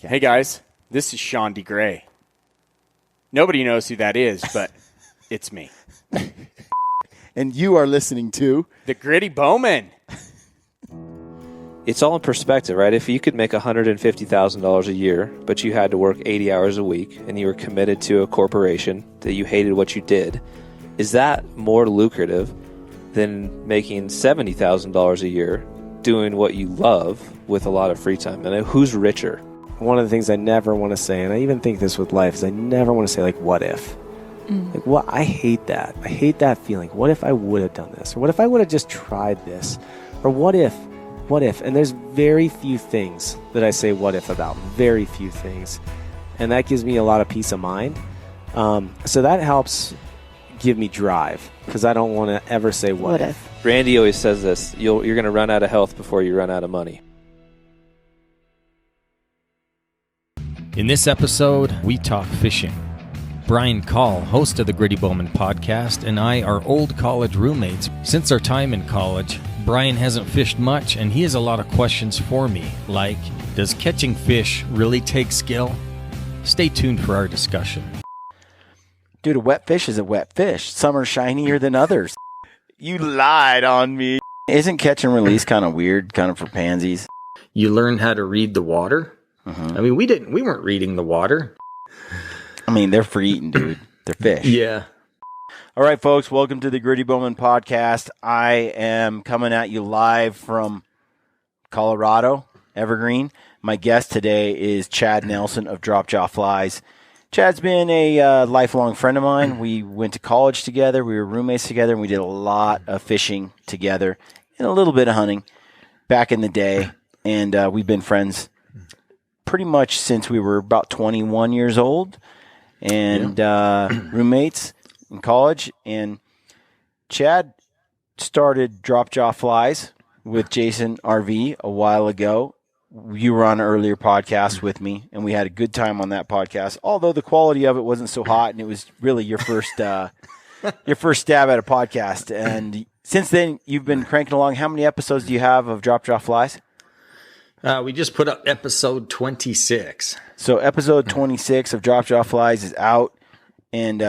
Hey guys, this is Sean DeGray. Nobody knows who that is, but it's me. And you are listening to The Gritty Bowman. It's all in perspective, right? If you could make $150,000 a year, but you had to work 80 hours a week and you were committed to a corporation that you hated what you did, is that more lucrative than making $70,000 a year doing what you love with a lot of free time? And who's richer? One of the things I never want to say, and I even think this with life, is I never want to say, like, what if? Like, what? I hate that. I hate that feeling. What if I would have done this? Or what if I would have just tried this? Or what if? What if? And there's very few things that I say what if about. Very few things. And that gives me a lot of peace of mind. So that helps give me drive, because I don't want to ever say what if. Randy always says this, you're going to run out of health before you run out of money. In this episode, we talk fishing. Brian Call, host of the Gritty Bowman podcast, and I are old college roommates. Since our time in college, Brian hasn't fished much, and he has a lot of questions for me, like, does catching fish really take skill? Stay tuned for our discussion. Dude, a wet fish is a wet fish. Some are shinier than others. You lied on me. Isn't catch and release kind of weird, kind of for pansies? You learn how to read the water. I mean, we weren't reading the water. I mean, they're for eating, dude. They're fish. Yeah. All right, folks, welcome to the Gritty Bowman podcast. I am coming at you live from Colorado, Evergreen. My guest today is Chad Nelson of Drop Jaw Flies. Chad's been a lifelong friend of mine. We went to college together. We were roommates together, and we did a lot of fishing together and a little bit of hunting back in the day. And we've been friends pretty much since we were about 21 years old and roommates in college. And Chad started Drop Jaw Flies with Jason RV a while ago. You were on an earlier podcast with me, and we had a good time on that podcast, although the quality of it wasn't so hot, and it was really your first stab at a podcast. And since then, you've been cranking along. How many episodes do you have of Drop Jaw Flies? We just put up episode 26. So episode 26 of Drop Jaw Flies is out, and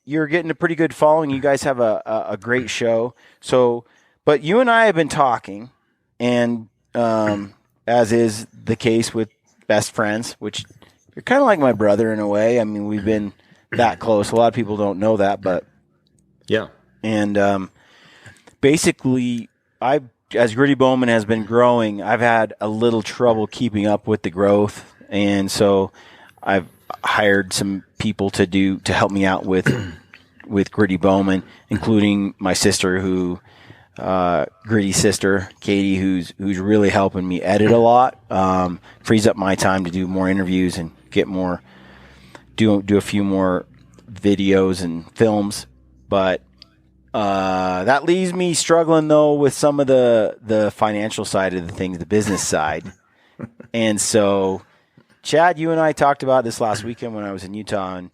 you're getting a pretty good following. You guys have a great show. So, but you and I have been talking, and as is the case with best friends, which you're kind of like my brother in a way. I mean, we've been that close. A lot of people don't know that, but yeah. And basically, as Gritty Bowman has been growing, I've had a little trouble keeping up with the growth, and so I've hired some people to help me out with Gritty Bowman, including my sister, Gritty's sister, Katie, who's really helping me edit a lot, frees up my time to do more interviews and get more, do a few more videos and films, but that leaves me struggling, though, with some of the financial side of the things, the business side. And so, Chad, you and I talked about this last weekend when I was in Utah, and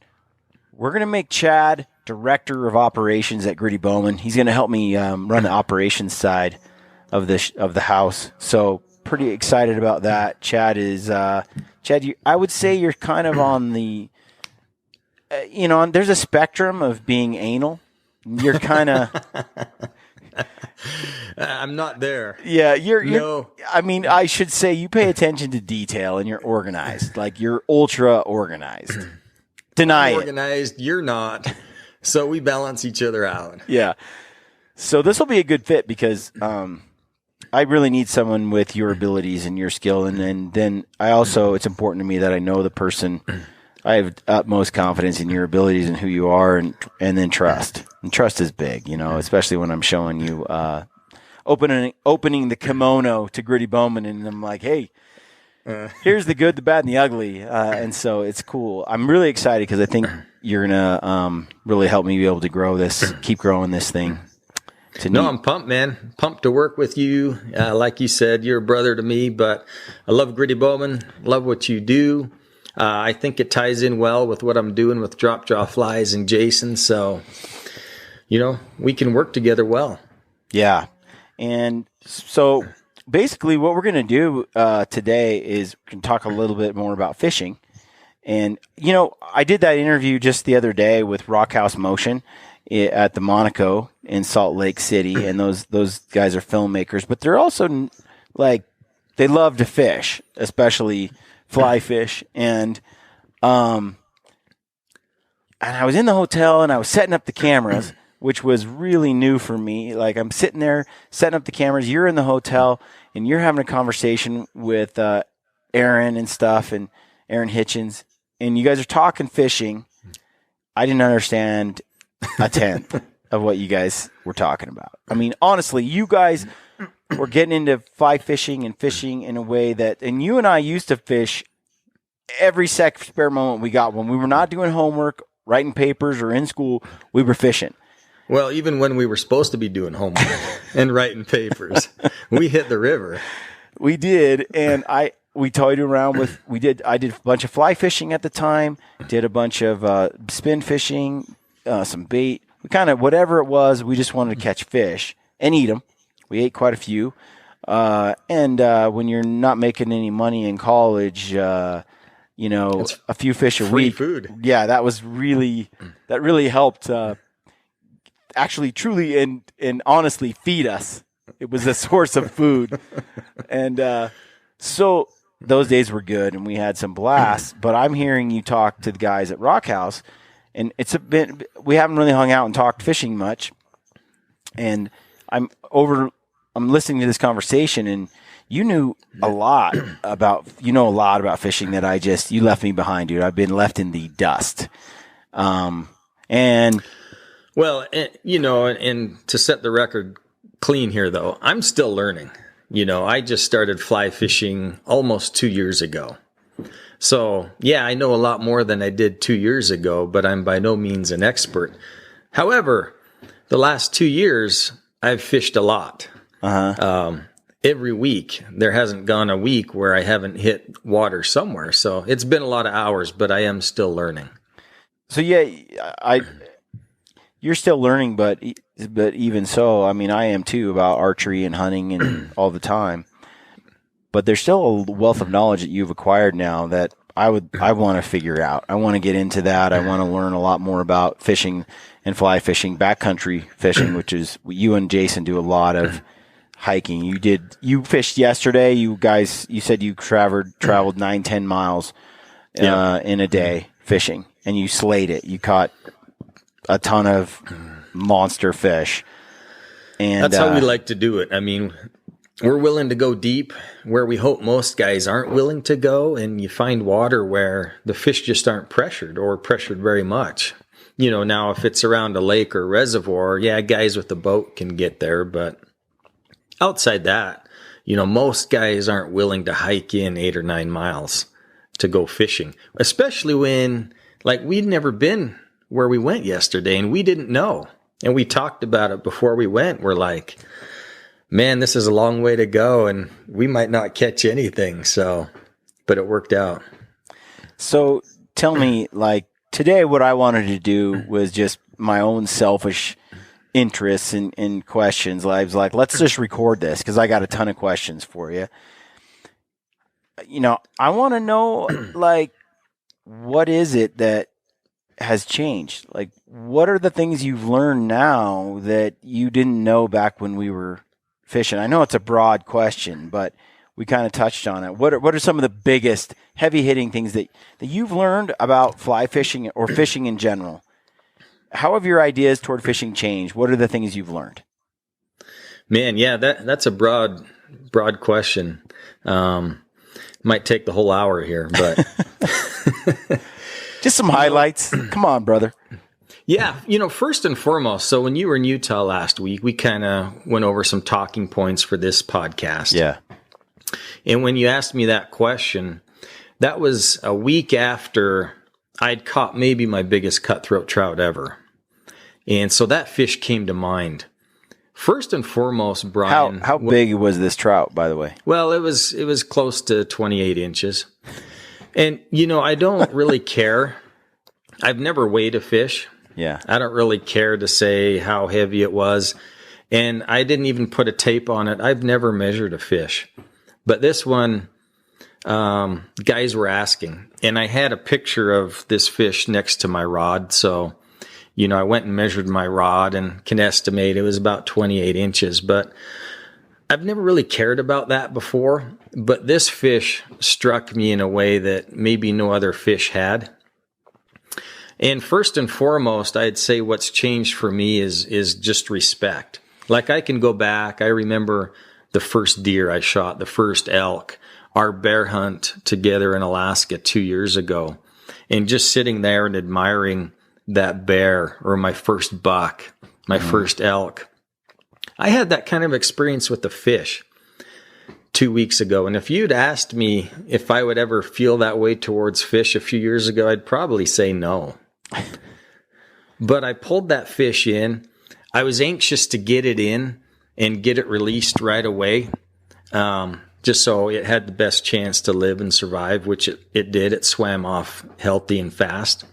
we're going to make Chad director of operations at Gritty Bowman. He's going to help me run the operations side of the house. So, pretty excited about that. Chad is Chad. I would say you're kind of on the, there's a spectrum of being anal. You're kind of. I'm not there. Yeah, you're. No. I mean, I should say you pay attention to detail and you're organized. Like, you're ultra organized. Deny I'm it. organized. You're not. So we balance each other out. Yeah. So this will be a good fit because I really need someone with your abilities and your skill, and then I also, it's important to me that I know the person. I have utmost confidence in your abilities and who you are, and then trust. And trust is big, especially when I'm showing you opening the kimono to Gritty Bowman, and I'm like, hey, here's the good, the bad, and the ugly. And so it's cool. I'm really excited because I think you're gonna really help me be able to keep growing this thing. No, I'm pumped, man. Pumped to work with you. Like you said, you're a brother to me, but I love Gritty Bowman. Love what you do. I think it ties in well with what I'm doing with Drop Jaw Flies and Jason. So, we can work together well. Yeah. And so basically what we're going to do today is we can talk a little bit more about fishing. And, I did that interview just the other day with Rockhouse Motion at the Monaco in Salt Lake City. And those guys are filmmakers, but they're also like, they love to fish, especially fly fish. And I was in the hotel and I was setting up the cameras, which was really new for me. Like, I'm sitting there setting up the cameras. You're in the hotel and you're having a conversation with Aaron and stuff, and Aaron Hitchens, and you guys are talking fishing. I didn't understand a tenth of what you guys were talking about. I mean, honestly, you guys were getting into fly fishing and fishing in a way that, and you and I used to fish every spare moment we got. When we were not doing homework, writing papers, or in school, we were fishing. Well, even when we were supposed to be doing homework and writing papers, we hit the river. We did, and we toyed around with. I did a bunch of fly fishing at the time. Did a bunch of spin fishing, some bait. We kind of, whatever it was, we just wanted to catch fish and eat them. We ate quite a few. And when you're not making any money in college, a few fish a Free week. food. Yeah, that really helped. Actually, truly, and honestly, feed us. It was a source of food, and so those days were good, and we had some blasts. But I'm hearing you talk to the guys at Rockhouse, and we haven't really hung out and talked fishing much. And I'm listening to this conversation, and you know a lot about fishing that you left me behind, dude. I've been left in the dust, and. Well, and to set the record clean here, though, I'm still learning. I just started fly fishing almost 2 years ago. So, yeah, I know a lot more than I did 2 years ago, but I'm by no means an expert. However, the last 2 years, I've fished a lot. Every week. There hasn't gone a week where I haven't hit water somewhere. So it's been a lot of hours, but I am still learning. So, yeah, you're still learning, but even so, I mean, I am too, about archery and hunting and all the time. But there's still a wealth of knowledge that you've acquired now that I want to figure out. I want to get into that. I want to learn a lot more about fishing and fly fishing, backcountry fishing, which is you and Jason do a lot of hiking. You fished yesterday. You said you traveled 9-10 miles in a day fishing, and you slayed it. You caught a ton of monster fish. And that's how we like to do it. I mean, we're willing to go deep where we hope most guys aren't willing to go, and you find water where the fish just aren't pressured or pressured very much. Now if it's around a lake or reservoir, yeah, guys with a boat can get there, but outside that, most guys aren't willing to hike in 8 or 9 miles to go fishing, especially when, like, we'd never been where we went yesterday, and we didn't know. And we talked about it before we went. We're like, man, this is a long way to go, and we might not catch anything. So, but it worked out. So tell me, like, today what I wanted to do was just my own selfish interests and questions. I was like, let's just record this because I got a ton of questions for you. I want to know, like, what is it that has changed? Like, what are the things you've learned now that you didn't know back when we were fishing? I know it's a broad question, but we kind of touched on it. What are some of the biggest heavy hitting things that you've learned about fly fishing or fishing in general? How have your ideas toward fishing changed? What are the things you've learned? Man, yeah, that's a broad question. Might take the whole hour here, but just some highlights. Come on, brother. Yeah, first and foremost, so when you were in Utah last week, we kind of went over some talking points for this podcast. Yeah. And when you asked me that question, that was a week after I'd caught maybe my biggest cutthroat trout ever. And so that fish came to mind. First and foremost, Brian. How big was this trout, by the way? Well, it was close to 28 inches. And, I don't really care. I've never weighed a fish. Yeah. I don't really care to say how heavy it was. And I didn't even put a tape on it. I've never measured a fish. But this one, guys were asking. And I had a picture of this fish next to my rod. So, I went and measured my rod and can estimate it was about 28 inches. But I've never really cared about that before. But this fish struck me in a way that maybe no other fish had. And first and foremost, I'd say what's changed for me is just respect. Like I can go back. I remember the first deer I shot, the first elk, our bear hunt together in Alaska 2 years ago. And just sitting there and admiring that bear, or my first buck, my first elk. I had that kind of experience with the fish 2 weeks ago. And if you'd asked me if I would ever feel that way towards fish a few years ago, I'd probably say no. But I pulled that fish in. I was anxious to get it in and get it released right away, just so it had the best chance to live and survive, which it did. It swam off healthy and fast.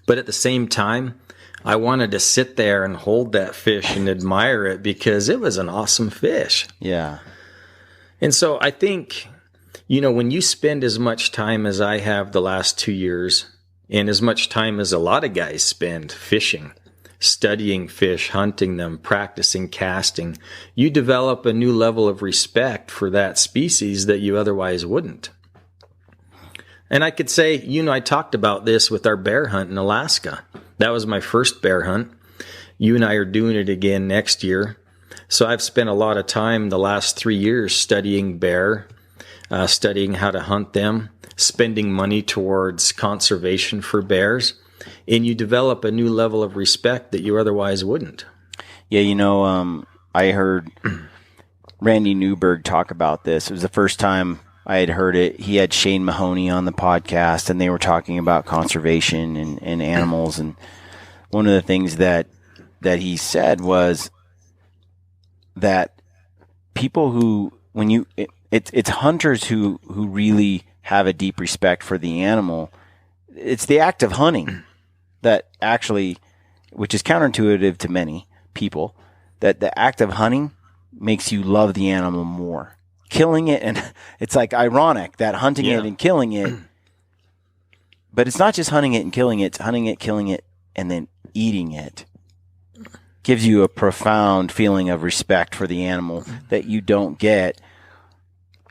But at the same time, I wanted to sit there and hold that fish and admire it because it was an awesome fish. Yeah. And so I think, when you spend as much time as I have the last 2 years, and as much time as a lot of guys spend fishing, studying fish, hunting them, practicing casting, you develop a new level of respect for that species that you otherwise wouldn't. And I could say, I talked about this with our bear hunt in Alaska. That was my first bear hunt. You and I are doing it again next year. So I've spent a lot of time the last 3 years studying bear, studying how to hunt them, spending money towards conservation for bears. And you develop a new level of respect that you otherwise wouldn't. Yeah, I heard Randy Newberg talk about this. It was the first time I had heard it. He had Shane Mahoney on the podcast, and they were talking about conservation and animals. And one of the things that he said was that people who, it's hunters who really have a deep respect for the animal. It's the act of hunting that actually, which is counterintuitive to many people, that the act of hunting makes you love the animal more. Killing it, and it's like ironic that hunting it and killing it, but it's not just hunting it and killing it, it's hunting it, killing it, and then eating it. Gives you a profound feeling of respect for the animal that you don't get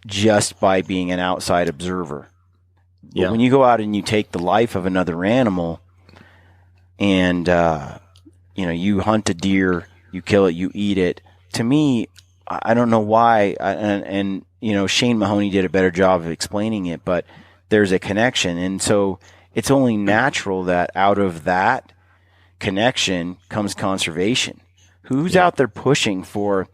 just by being an outside observer. But when you go out and you take the life of another animal, and you hunt a deer, you kill it, you eat it. To me, I don't know why, and Shane Mahoney did a better job of explaining it, but there's a connection, and so it's only natural that out of that connection comes conservation. Who's out there pushing for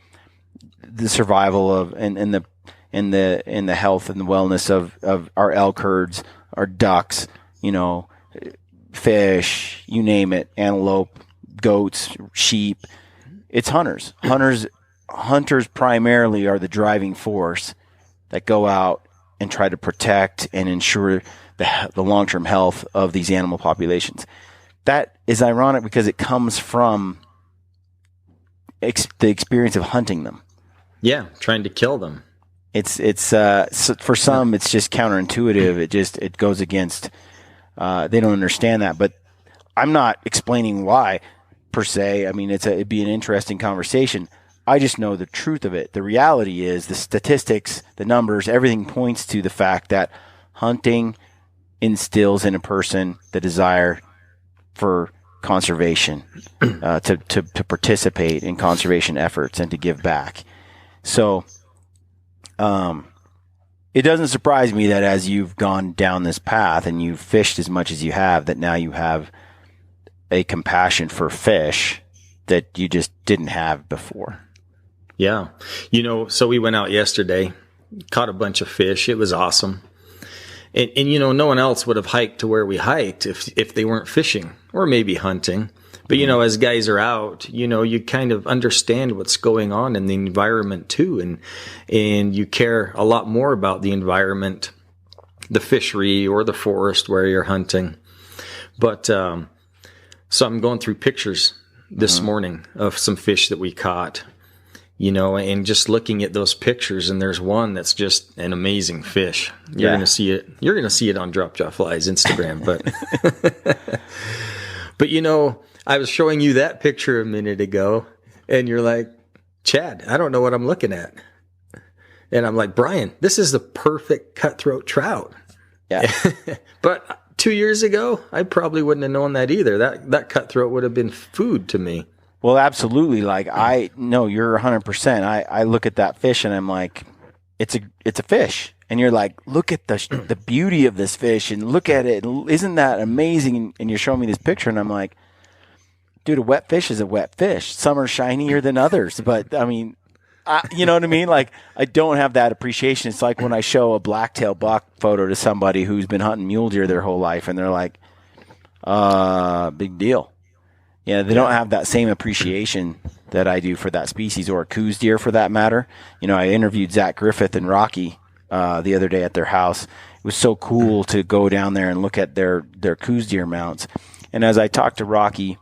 the survival of and the health and the wellness of our elk herds, our ducks, fish, you name it, antelope, goats, sheep. It's hunters. Hunters primarily are the driving force that go out and try to protect and ensure the long-term health of these animal populations. That is ironic because it comes from the experience of hunting them. Yeah, trying to kill them. It's for some it's just counterintuitive. It goes against. They don't understand that, but I'm not explaining why per se. I mean, it'd be an interesting conversation. I just know the truth of it. The reality is the statistics, the numbers, everything points to the fact that hunting instills in a person the desire for conservation, to participate in conservation efforts and to give back. So, it doesn't surprise me that as you've gone down this path and you've fished as much as you have, that now you have a compassion for fish that you just didn't have before. Yeah. So we went out yesterday, caught a bunch of fish. It was awesome. And no one else would have hiked to where we hiked if they weren't fishing or maybe hunting. But, as guys are out, you kind of understand what's going on in the environment too. And you care a lot more about the environment, the fishery or the forest where you're hunting. But, so I'm going through pictures this morning of some fish that we caught. and just looking at those pictures, and there's one that's just an amazing fish. You're Yeah. going to see it. You're going to see it on Drop Jaw Fly's Instagram. But I was showing you that picture a minute ago, and you're like, Chad, I don't know what I'm looking at. And I'm like, Brian, this is the perfect cutthroat trout. Yeah. But 2 years ago, I probably wouldn't have known that either. That cutthroat would have been food to me. Well, absolutely. Like you're 100%. I look at that fish and I'm like, it's a fish. And you're like, look at the beauty of this fish and look at it. Isn't that amazing? And you're showing me this picture and I'm like, dude, a wet fish is a wet fish. Some are shinier than others. But I mean, you know what I mean? Like I don't have that appreciation. It's like when I show a blacktail buck photo to somebody who's been hunting mule deer their whole life and they're like, big deal. Yeah, they don't have that same appreciation that I do for that species, or a coos deer for that matter. I interviewed Zach Griffith and Rocky the other day at their house. It was so cool to go down there and look at their coos deer mounts. And as I talked to Rocky,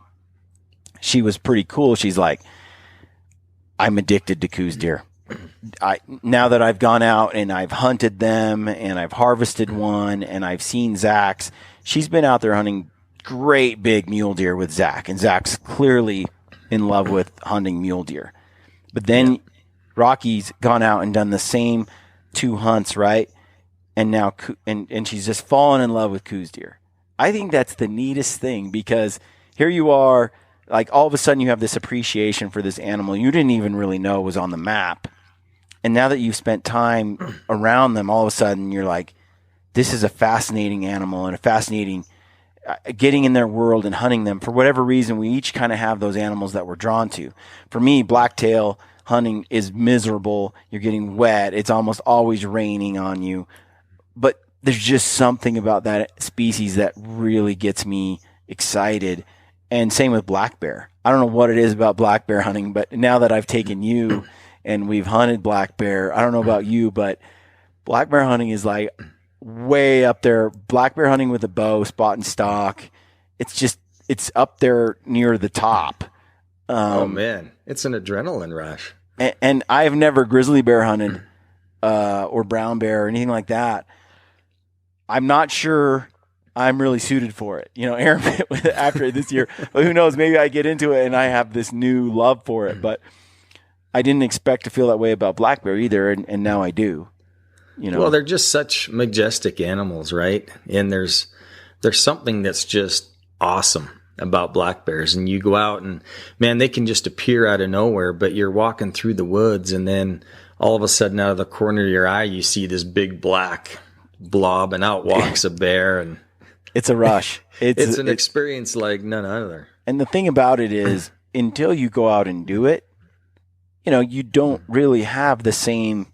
she was pretty cool. She's like, I'm addicted to coos deer. Now that I've gone out and I've hunted them and I've harvested one and I've seen Zach's, she's been out there hunting great big mule deer with Zach, and Zach's clearly in love with hunting mule deer. But then Rocky's gone out and done the same 2 hunts, right? And now and she's just fallen in love with coos deer. I think that's the neatest thing, because here you are, like all of a sudden you have this appreciation for this animal you didn't even really know was on the map. And now that you've spent time around them, all of a sudden you're like, this is a fascinating animal and a fascinating getting in their world and hunting them. For whatever reason, we each kind of have those animals that we're drawn to. For me, blacktail hunting is miserable. You're getting wet. It's almost always raining on you. But there's just something about that species that really gets me excited. And same with black bear. I don't know what it is about black bear hunting, but now that I've taken you and we've hunted black bear, I don't know about you, but black bear hunting is like way up there. Black bear hunting with a bow, spot and stock. It's up there near the top. Oh man, it's an adrenaline rush. And I've never grizzly bear hunted, or brown bear or anything like that. I'm not sure I'm really suited for it. Aaron, after this year, but who knows, maybe I get into it and I have this new love for it, but I didn't expect to feel that way about black bear either. And now I do. Well, they're just such majestic animals, right? And there's something that's just awesome about black bears. And you go out and, man, they can just appear out of nowhere, but you're walking through the woods and then all of a sudden out of the corner of your eye, you see this big black blob and out walks a bear. And it's a rush. It's an experience like none other. And the thing about it is, until you go out and do it, you don't really have the same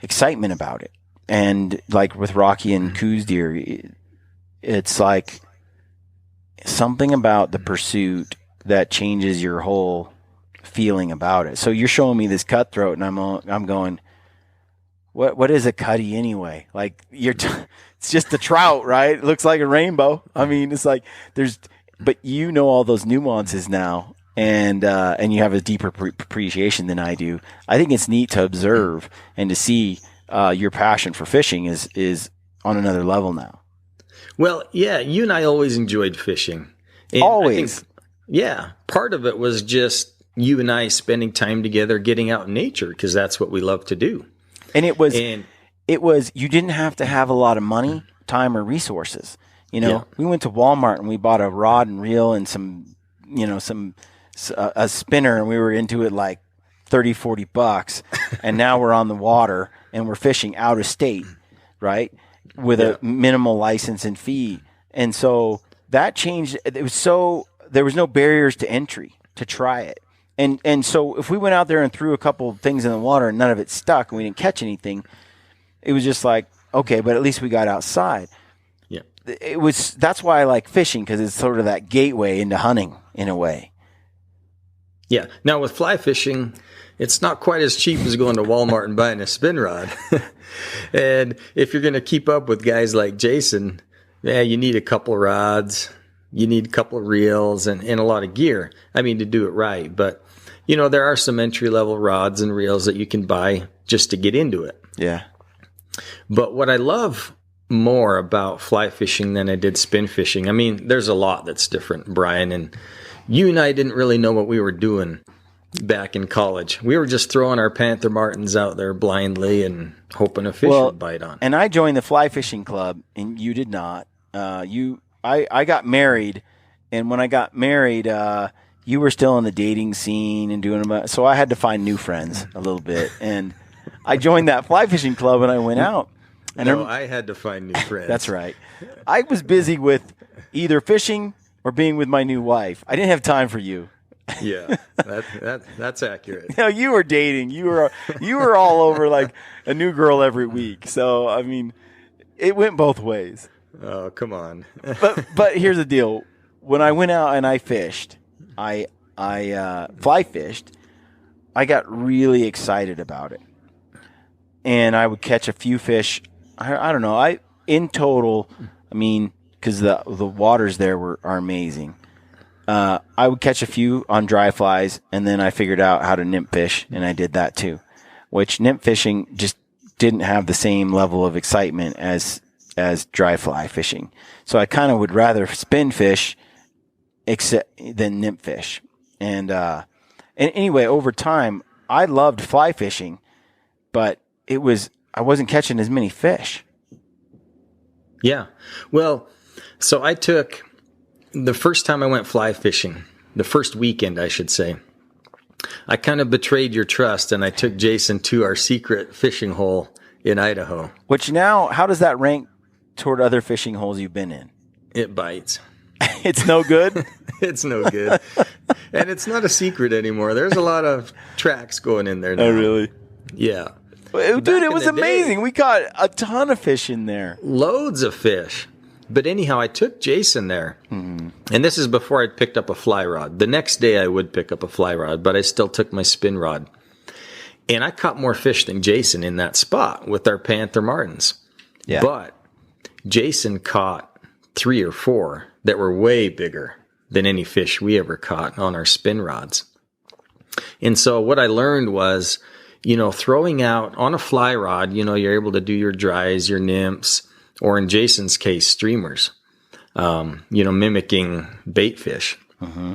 excitement about it. And like with Rocky and coos deer, it's like something about the pursuit that changes your whole feeling about it. So you're showing me this cutthroat and I'm going, what is a cutty anyway? Like it's just a trout, right? It looks like a rainbow. I mean, it's like but all those nuances now. And you have a deeper appreciation than I do. I think it's neat to observe and to see your passion for fishing is on another level now. Well, yeah, you and I always enjoyed fishing. And always. I think, part of it was just you and I spending time together, getting out in nature, because that's what we love to do. And it was you didn't have to have a lot of money, time, or resources. We went to Walmart and we bought a rod and reel and a spinner, and we were into it like $30-$40, and now we're on the water and we're fishing out of state, right, with a minimal license and fee. And so that changed. There was no barriers to entry to try it. And so if we went out there and threw a couple of things in the water and none of it stuck and we didn't catch anything, it was just like, okay, but at least we got outside. Yeah, that's why I like fishing, because it's sort of that gateway into hunting in a way. Yeah. Now with fly fishing, it's not quite as cheap as going to Walmart and buying a spin rod. And if you're going to keep up with guys like Jason, you need a couple of rods, you need a couple of reels and a lot of gear. I mean, to do it right. But there are some entry level rods and reels that you can buy just to get into it. Yeah. But what I love more about fly fishing than I did spin fishing, I mean, there's a lot that's different, Brian, and you and I didn't really know what we were doing back in college. We were just throwing our Panther Martins out there blindly and hoping a fish would bite on. And I joined the fly fishing club, and you did not. I got married, and when I got married, you were still in the dating scene and doing them. So I had to find new friends a little bit, and I joined that fly fishing club, and I went out. And I had to find new friends. That's right. I was busy with either fishing or being with my new wife. I didn't have time for you. Yeah, that's accurate. No, you were dating. You were all over like a new girl every week. So I mean, it went both ways. Oh, come on. But here's the deal. When I went out and I fished, I fly fished, I got really excited about it. And I would catch a few fish. I don't know. In total, I mean, because the waters there are amazing. I would catch a few on dry flies, and then I figured out how to nymph fish, and I did that too. Which nymph fishing just didn't have the same level of excitement as dry fly fishing. So I kind of would rather spin fish than nymph fish. And anyway, over time, I loved fly fishing, but I wasn't catching as many fish. Yeah. Well, so I took the first time I went fly fishing, the first weekend, I should say, I kind of betrayed your trust, and I took Jason to our secret fishing hole in Idaho. Which now, how does that rank toward other fishing holes you've been in? It bites. It's no good? It's no good. And it's not a secret anymore. There's a lot of tracks going in there now. Oh, really? Yeah. Dude, it was amazing. We caught a ton of fish in there. Loads of fish. But anyhow, I took Jason there. Mm-hmm. And this is before I'd picked up a fly rod. The next day I would pick up a fly rod, but I still took my spin rod. And I caught more fish than Jason in that spot with our Panther Martins. Yeah. But Jason caught 3 or 4 that were way bigger than any fish we ever caught on our spin rods. And so what I learned was, throwing out on a fly rod, you're able to do your dries, your nymphs, or in Jason's case, streamers, mimicking bait fish. Mm-hmm.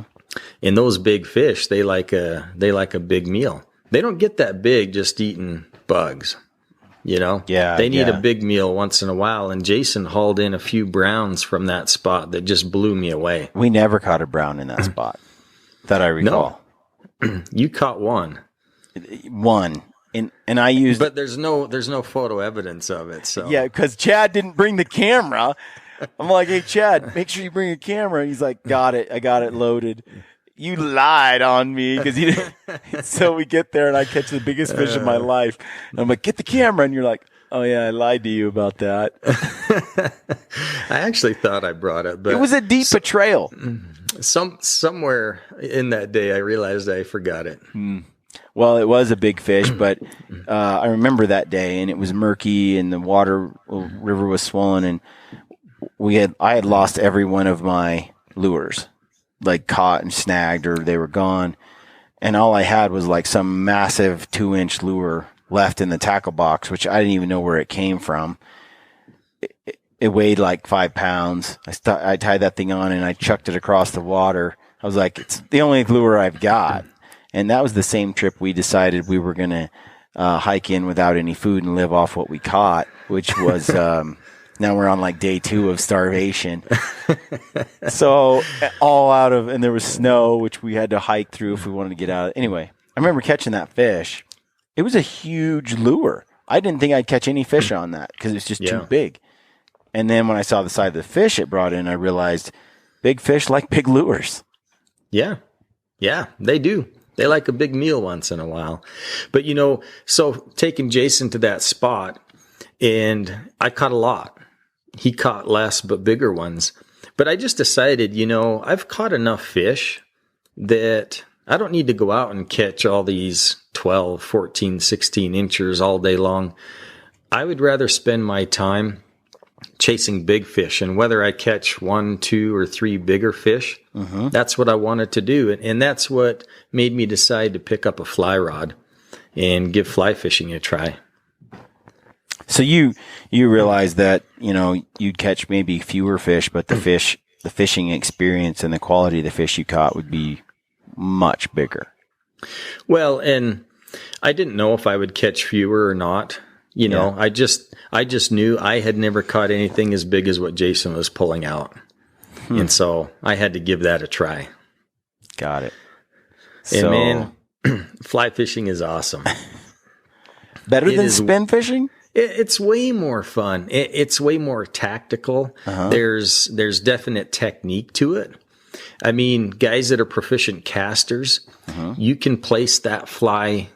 And those big fish, they like a big meal. They don't get that big just eating bugs, Yeah. They need a big meal once in a while. And Jason hauled in a few browns from that spot that just blew me away. We never caught a brown in that spot that I recall. No. You caught one. One. And I used, but there's no photo evidence of it. So yeah, because Chad didn't bring the camera. I'm like, hey Chad, make sure you bring a camera. And he's like, got it. I got it loaded. You lied on me because you didn't. So we get there and I catch the biggest fish of my life. And I'm like, get the camera. And you're like, oh yeah, I lied to you about that. I actually thought I brought it, but it was a deep betrayal. Somewhere in that day, I realized I forgot it. Well, it was a big fish, but I remember that day, and it was murky, and the river was swollen, and I had lost every one of my lures, like caught and snagged, or they were gone, and all I had was like some massive 2-inch lure left in the tackle box, which I didn't even know where it came from. It weighed like 5 pounds. I tied that thing on, and I chucked it across the water. I was like, it's the only lure I've got. And that was the same trip we decided we were going to hike in without any food and live off what we caught, which was now we're on like day 2 of starvation. So and there was snow, which we had to hike through if we wanted to get out. Anyway, I remember catching that fish. It was a huge lure. I didn't think I'd catch any fish on that because it's just too big. And then when I saw the size of the fish it brought in, I realized big fish like big lures. Yeah. Yeah, they do. They like a big meal once in a while. But, so taking Jason to that spot, and I caught a lot. He caught less but bigger ones. But I just decided, I've caught enough fish that I don't need to go out and catch all these 12, 14, 16 inchers all day long. I would rather spend my time chasing big fish. And whether I catch 1, 2, or 3 bigger fish, that's what I wanted to do. And that's what made me decide to pick up a fly rod and give fly fishing a try. So you realize that, you'd catch maybe fewer fish, but the fishing experience and the quality of the fish you caught would be much bigger. Well, and I didn't know if I would catch fewer or not. I just knew I had never caught anything as big as what Jason was pulling out. And so I had to give that a try. Got it. And man, fly fishing is awesome. Better than spin fishing? It's way more fun. It's way more tactical. There's definite technique to it. I mean, guys that are proficient casters, you can place that fly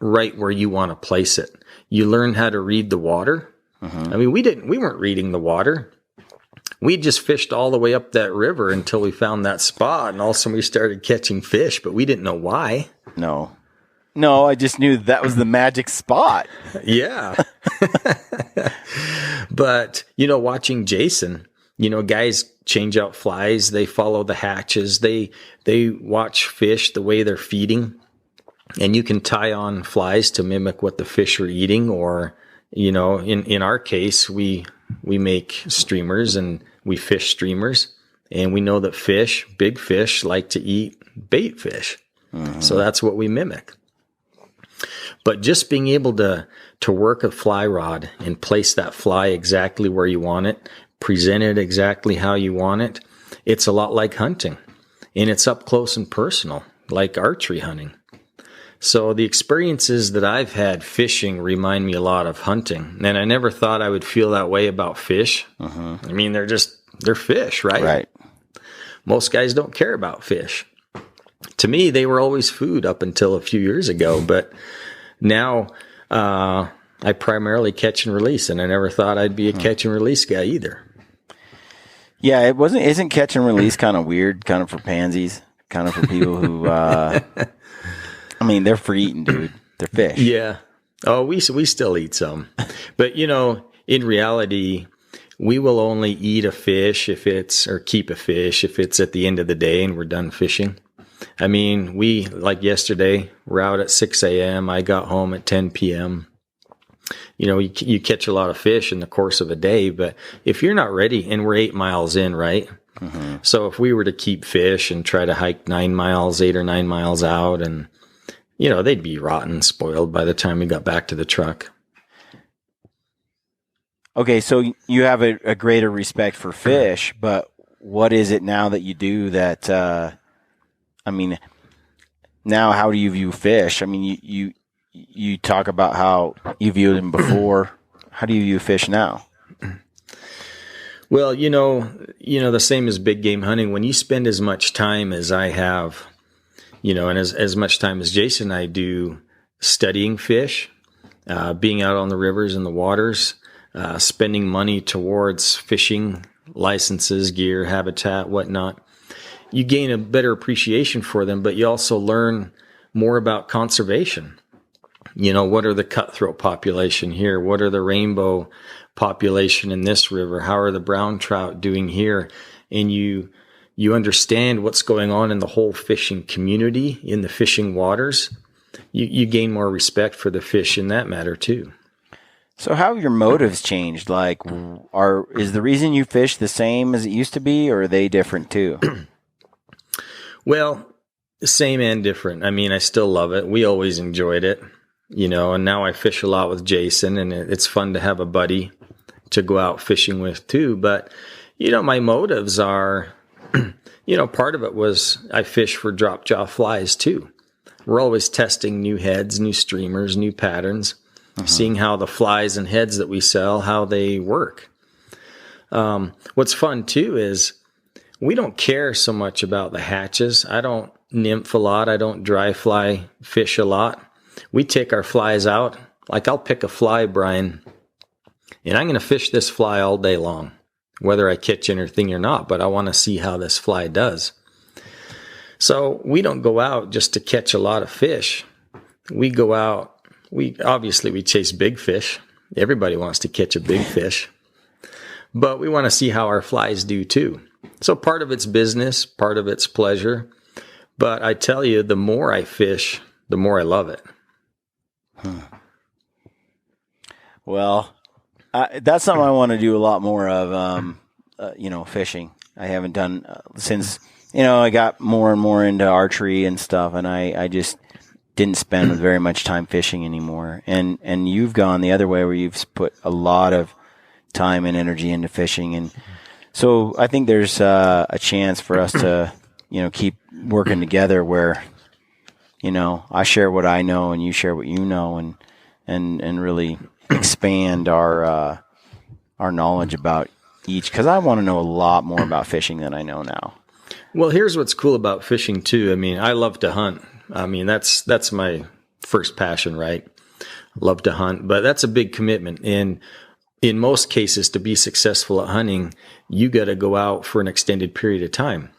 right where you want to place it. You learn how to read the water. I mean, we weren't reading the water. We just fished all the way up that river until we found that spot, and all of a sudden we started catching fish, but we didn't know why. No, I just knew that was the magic spot. Yeah. But, watching Jason, guys change out flies. They follow the hatches. They watch fish the way they're feeding. And you can tie on flies to mimic what the fish are eating. Or, in our case, we make streamers and we fish streamers. And we know that big fish, like to eat bait fish. So that's what we mimic. But just being able to work a fly rod and place that fly exactly where you want it, present it exactly how you want it, it's a lot like hunting. And it's up close and personal, like archery hunting. So the experiences that I've had fishing remind me a lot of hunting. And I never thought I would feel that way about fish. I mean, they're fish, right? Right. Most guys don't care about fish. To me, they were always food up until a few years ago. But now I primarily catch and release, and I never thought I'd be a catch and release guy either. Yeah, isn't catch and release kind of weird, kind of for pansies, kind of for people who, they're for eating, dude. They're fish. Yeah. Oh, we still eat some. But, in reality, we will only eat a fish or keep a fish if it's at the end of the day and we're done fishing. I mean, like yesterday, we're out at 6 a.m. I got home at 10 p.m. You catch a lot of fish in the course of a day, but if you're not ready, and we're 8 miles in, right? So if we were to keep fish and try to hike 8 or 9 miles out, and, they'd be rotten, spoiled by the time we got back to the truck. Okay, so you have a greater respect for fish, but what is it now that you do that, now how do you view fish? I mean, you talk about how you viewed them before. How do you view fish now? Well, the same as big game hunting. When you spend as much time as I have, and as much time as Jason and I do studying fish, being out on the rivers and the waters, spending money towards fishing licenses, gear, habitat, whatnot, you gain a better appreciation for them, but you also learn more about conservation. What are the cutthroat population here? What are the rainbow population in this river? How are the brown trout doing here? And you understand what's going on in the whole fishing community, in the fishing waters. You gain more respect for the fish in that matter too. So how have your motives changed? Like, is the reason you fish the same as it used to be, or are they different too? Well, same and different. I mean, I still love it. We always enjoyed it, and now I fish a lot with Jason, and it's fun to have a buddy to go out fishing with too. But, my motives are, part of it was I fish for drop jaw flies too. We're always testing new heads, new streamers, new patterns, seeing how the flies and heads that we sell, how they work. What's fun too is we don't care so much about the hatches. I don't nymph a lot. I don't dry fly fish a lot. We take our flies out. Like I'll pick a fly, Brian, and I'm going to fish this fly all day long, whether I catch anything or not, but I want to see how this fly does. So we don't go out just to catch a lot of fish. We go out, we chase big fish. Everybody wants to catch a big fish. but we want to see how our flies do too. So part of it's business, part of it's pleasure. But I tell you, the more I fish, the more I love it. Well, that's something I want to do a lot more of, fishing. I haven't done since, I got more and more into archery and stuff, and I just didn't spend very much time fishing anymore. And you've gone the other way where you've put a lot of time and energy into fishing. And so I think there's a chance for us to, keep working together where, I share what I know and you share what you know, and really expand our knowledge about each, because I want to know a lot more about fishing than I know now. Well, here's what's cool about fishing too. I mean, I love to hunt. I mean, that's my first passion, right? Love to hunt, but that's a big commitment. And in most cases, to be successful at hunting, you got to go out for an extended period of time.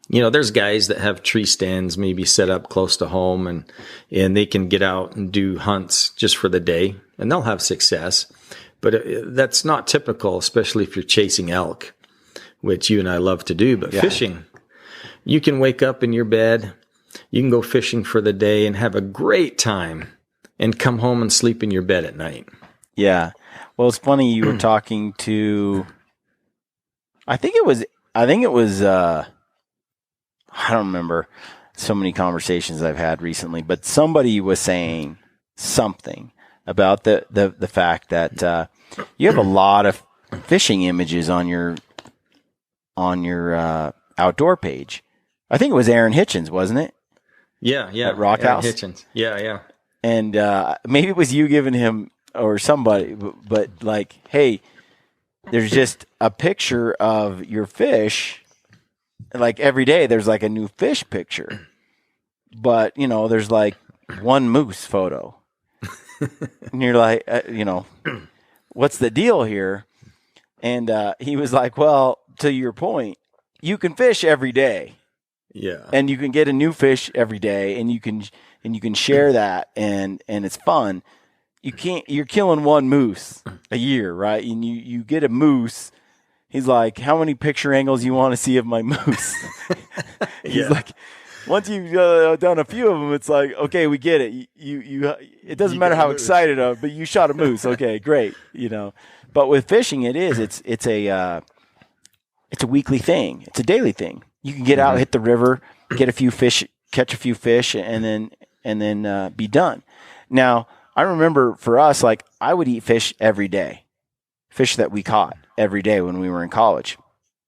There's guys that have tree stands maybe set up close to home, and they can get out and do hunts just for the day, and they'll have success. But that's not typical, especially if you're chasing elk, which you and I love to do. But fishing, you can wake up in your bed, you can go fishing for the day and have a great time and come home and sleep in your bed at night. Yeah. Well, it's funny you were talking to, I think it was, I don't remember so many conversations I've had recently, but somebody was saying something about the fact that you have a lot of fishing images on your outdoor page. I think it was Aaron Hitchens, wasn't it? Yeah. At Rock Aaron House. Hitchens. Yeah. And maybe it was you giving him or somebody, but like, hey, there's just a picture of your fish. Like every day, there's like a new fish picture, but there's like one moose photo, and you're like, what's the deal here? And he was like, well, to your point, you can fish every day, and you can get a new fish every day, and you can share that, and it's fun. You're killing one moose a year, right? And you get a moose. He's like, how many picture angles you want to see of my moose? He's like, once you've done a few of them, it's like, okay, we get it. It doesn't matter how excited I am, but you shot a moose. Okay, great. But with fishing, it's a weekly thing. It's a daily thing. You can get out, hit the river, get a few fish, catch a few fish, and then be done. Now, I remember for us, like I would eat fish every day, fish that we caught every day when we were in college.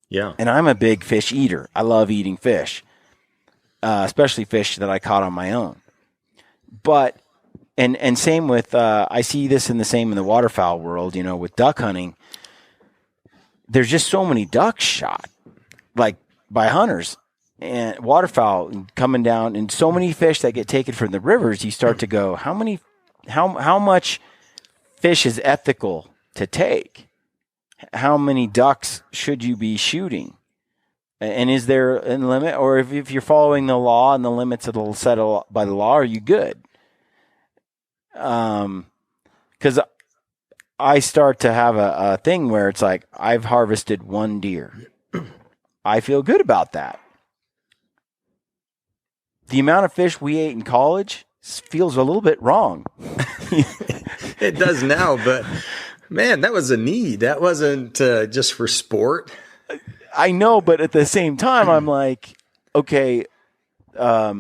Yeah. And I'm a big fish eater. I love eating fish, especially fish that I caught on my own. But, and same with, I see this in the waterfowl world, with duck hunting. There's just so many ducks shot, like by hunters and waterfowl coming down, and so many fish that get taken from the rivers. You start to go, how much fish is ethical to take? How many ducks should you be shooting? And is there a limit? Or if you're following the law and the limits that will set by the law, are you good? Because I start to have a thing where it's like, I've harvested one deer. I feel good about that. The amount of fish we ate in college feels a little bit wrong. It does now, but man, that was a need. That wasn't just for sport. I know, but at the same time, I'm like, okay, part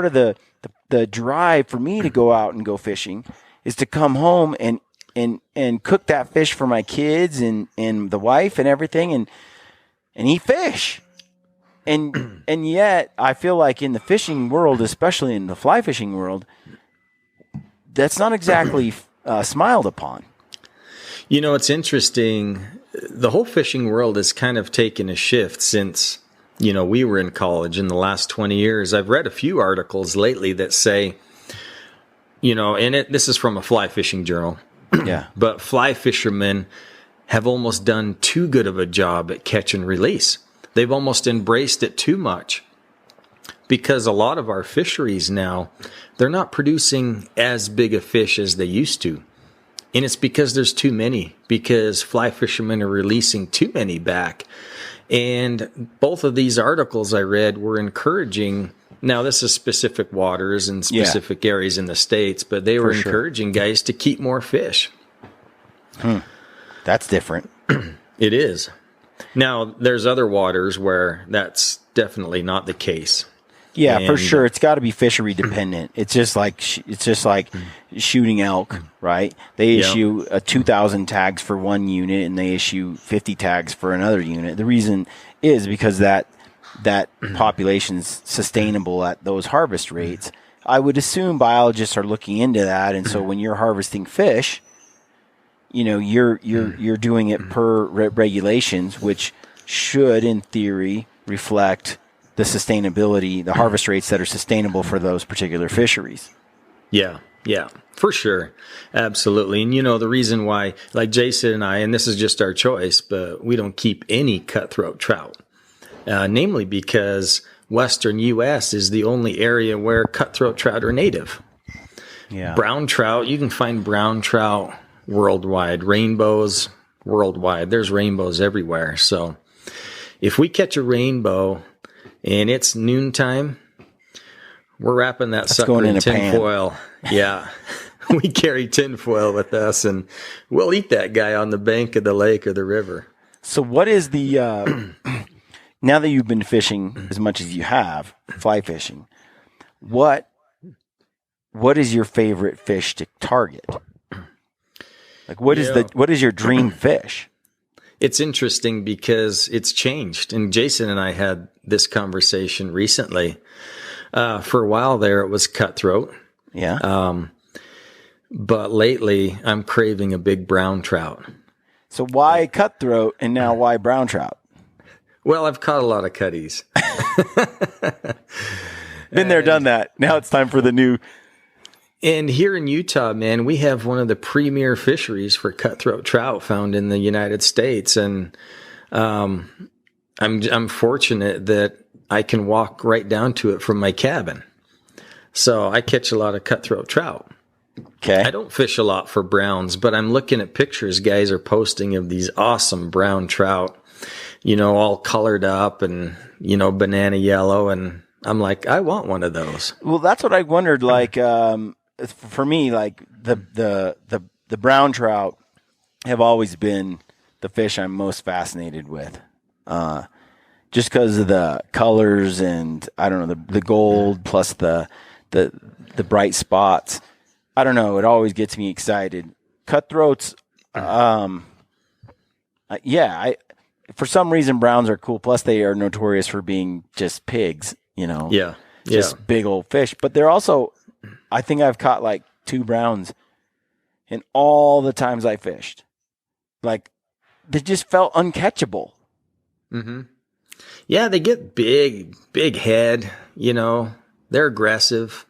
of the drive for me to go out and go fishing is to come home and cook that fish for my kids and the wife and everything and eat fish. And yet I feel like in the fishing world, especially in the fly fishing world, that's not exactly smiled upon. It's interesting. The whole fishing world has kind of taken a shift since, we were in college in the last 20 years. I've read a few articles lately that say, this is from a fly fishing journal. Yeah. But fly fishermen have almost done too good of a job at catch and release. They've almost embraced it too much because a lot of our fisheries now, they're not producing as big a fish as they used to. And it's because there's too many, because fly fishermen are releasing too many back. And both of these articles I read were encouraging. Now, this is specific waters and specific areas in the States, but they were encouraging guys to keep more fish. That's different. It is. Now, there's other waters where that's definitely not the case. Yeah, for sure. It's got to be fishery dependent. It's just like shooting elk, right? They issue 2,000 tags for one unit, and they issue 50 tags for another unit. The reason is because that population's sustainable at those harvest rates. I would assume biologists are looking into that, and so when you're harvesting fish, you're doing it per regulations, which should, in theory, reflect the sustainability, the harvest rates that are sustainable for those particular fisheries. Yeah, for sure. Absolutely. And the reason why, like Jason and I, and this is just our choice, but we don't keep any cutthroat trout, namely because Western U.S. is the only area where cutthroat trout are native. Yeah. Brown trout, you can find brown trout worldwide, rainbows worldwide. There's rainbows everywhere. So if we catch a rainbow and it's noontime, we're wrapping that sucker in tin foil. Yeah. We carry tin foil with us, and we'll eat that guy on the bank of the lake or the river. So what is the, now that you've been fishing as much as you have, fly fishing, what is your favorite fish to target? Like what is your dream fish? It's interesting because it's changed. And Jason and I had this conversation recently. For a while there, it was cutthroat. Yeah. But lately, I'm craving a big brown trout. So why cutthroat and now why brown trout? Well, I've caught a lot of cutties. Been there, done that. Now it's time for the new. And here in Utah, man, we have one of the premier fisheries for cutthroat trout found in the United States. And I'm fortunate that I can walk right down to it from my cabin. So I catch a lot of cutthroat trout. Okay. I don't fish a lot for browns, but I'm looking at pictures guys are posting of these awesome brown trout, all colored up and, banana yellow. And I'm like, I want one of those. Well, that's what I wondered. Like, for me, like the brown trout have always been the fish I'm most fascinated with. Just because of the colors and I don't know, the gold plus the bright spots. I don't know. It always gets me excited. Cutthroats, for some reason browns are cool. Plus they are notorious for being just pigs, Yeah. Just big old fish. But they're also, I think I've caught like 2 browns in all the times I fished. Like they just felt uncatchable. Mm-hmm. Yeah, they get big head, they're aggressive.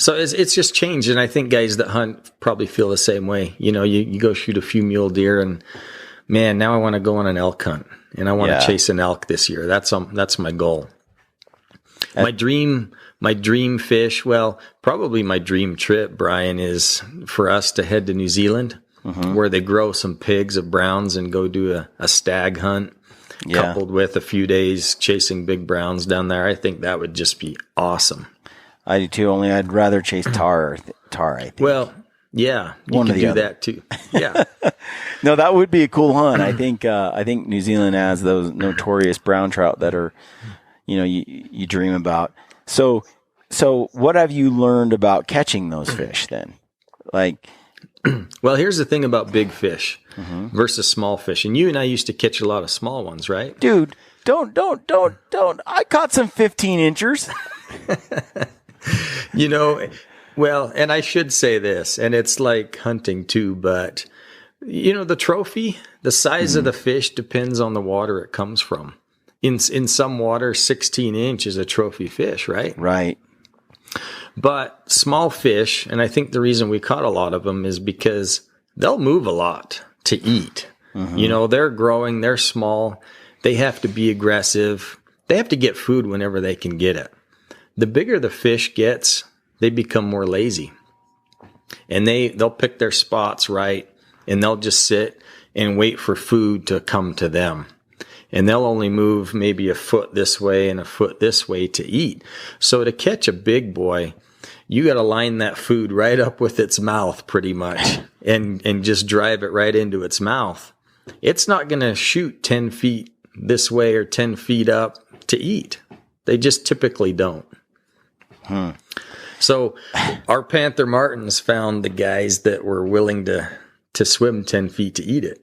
So it's just changed. And I think guys that hunt probably feel the same way. You go shoot a few mule deer and man, now I want to go on an elk hunt and I want to chase an elk this year. That's my goal. My dream fish, well, probably my dream trip, Brian, is for us to head to New Zealand where they grow some pigs of browns and go do a stag hunt. Yeah. Coupled with a few days chasing big browns down there. I think that would just be awesome. I do too, only I'd rather chase tar, I think. Well, yeah, you can do that too. Yeah. No, that would be a cool hunt. I think New Zealand has those notorious brown trout that are, you dream about. So what have you learned about catching those fish then? Like, well, here's the thing about big fish versus small fish. And you and I used to catch a lot of small ones, right? Dude, don't. I caught some 15 inchers. Well, and I should say this, and it's like hunting too, but the trophy, the size of the fish depends on the water it comes from. In some water, 16 inch is a trophy fish, right? Right. But small fish, and I think the reason we caught a lot of them is because they'll move a lot to eat. They're growing, they're small, they have to be aggressive, they have to get food whenever they can get it. The bigger the fish gets, they become more lazy. and they'll pick their spots right, and they'll just sit and wait for food to come to them. And they'll only move maybe a foot this way and a foot this way to eat. So to catch a big boy, you got to line that food right up with its mouth pretty much and just drive it right into its mouth. It's not going to shoot 10 feet this way or 10 feet up to eat. They just typically don't. So our Panther Martins found the guys that were willing to swim 10 feet to eat it.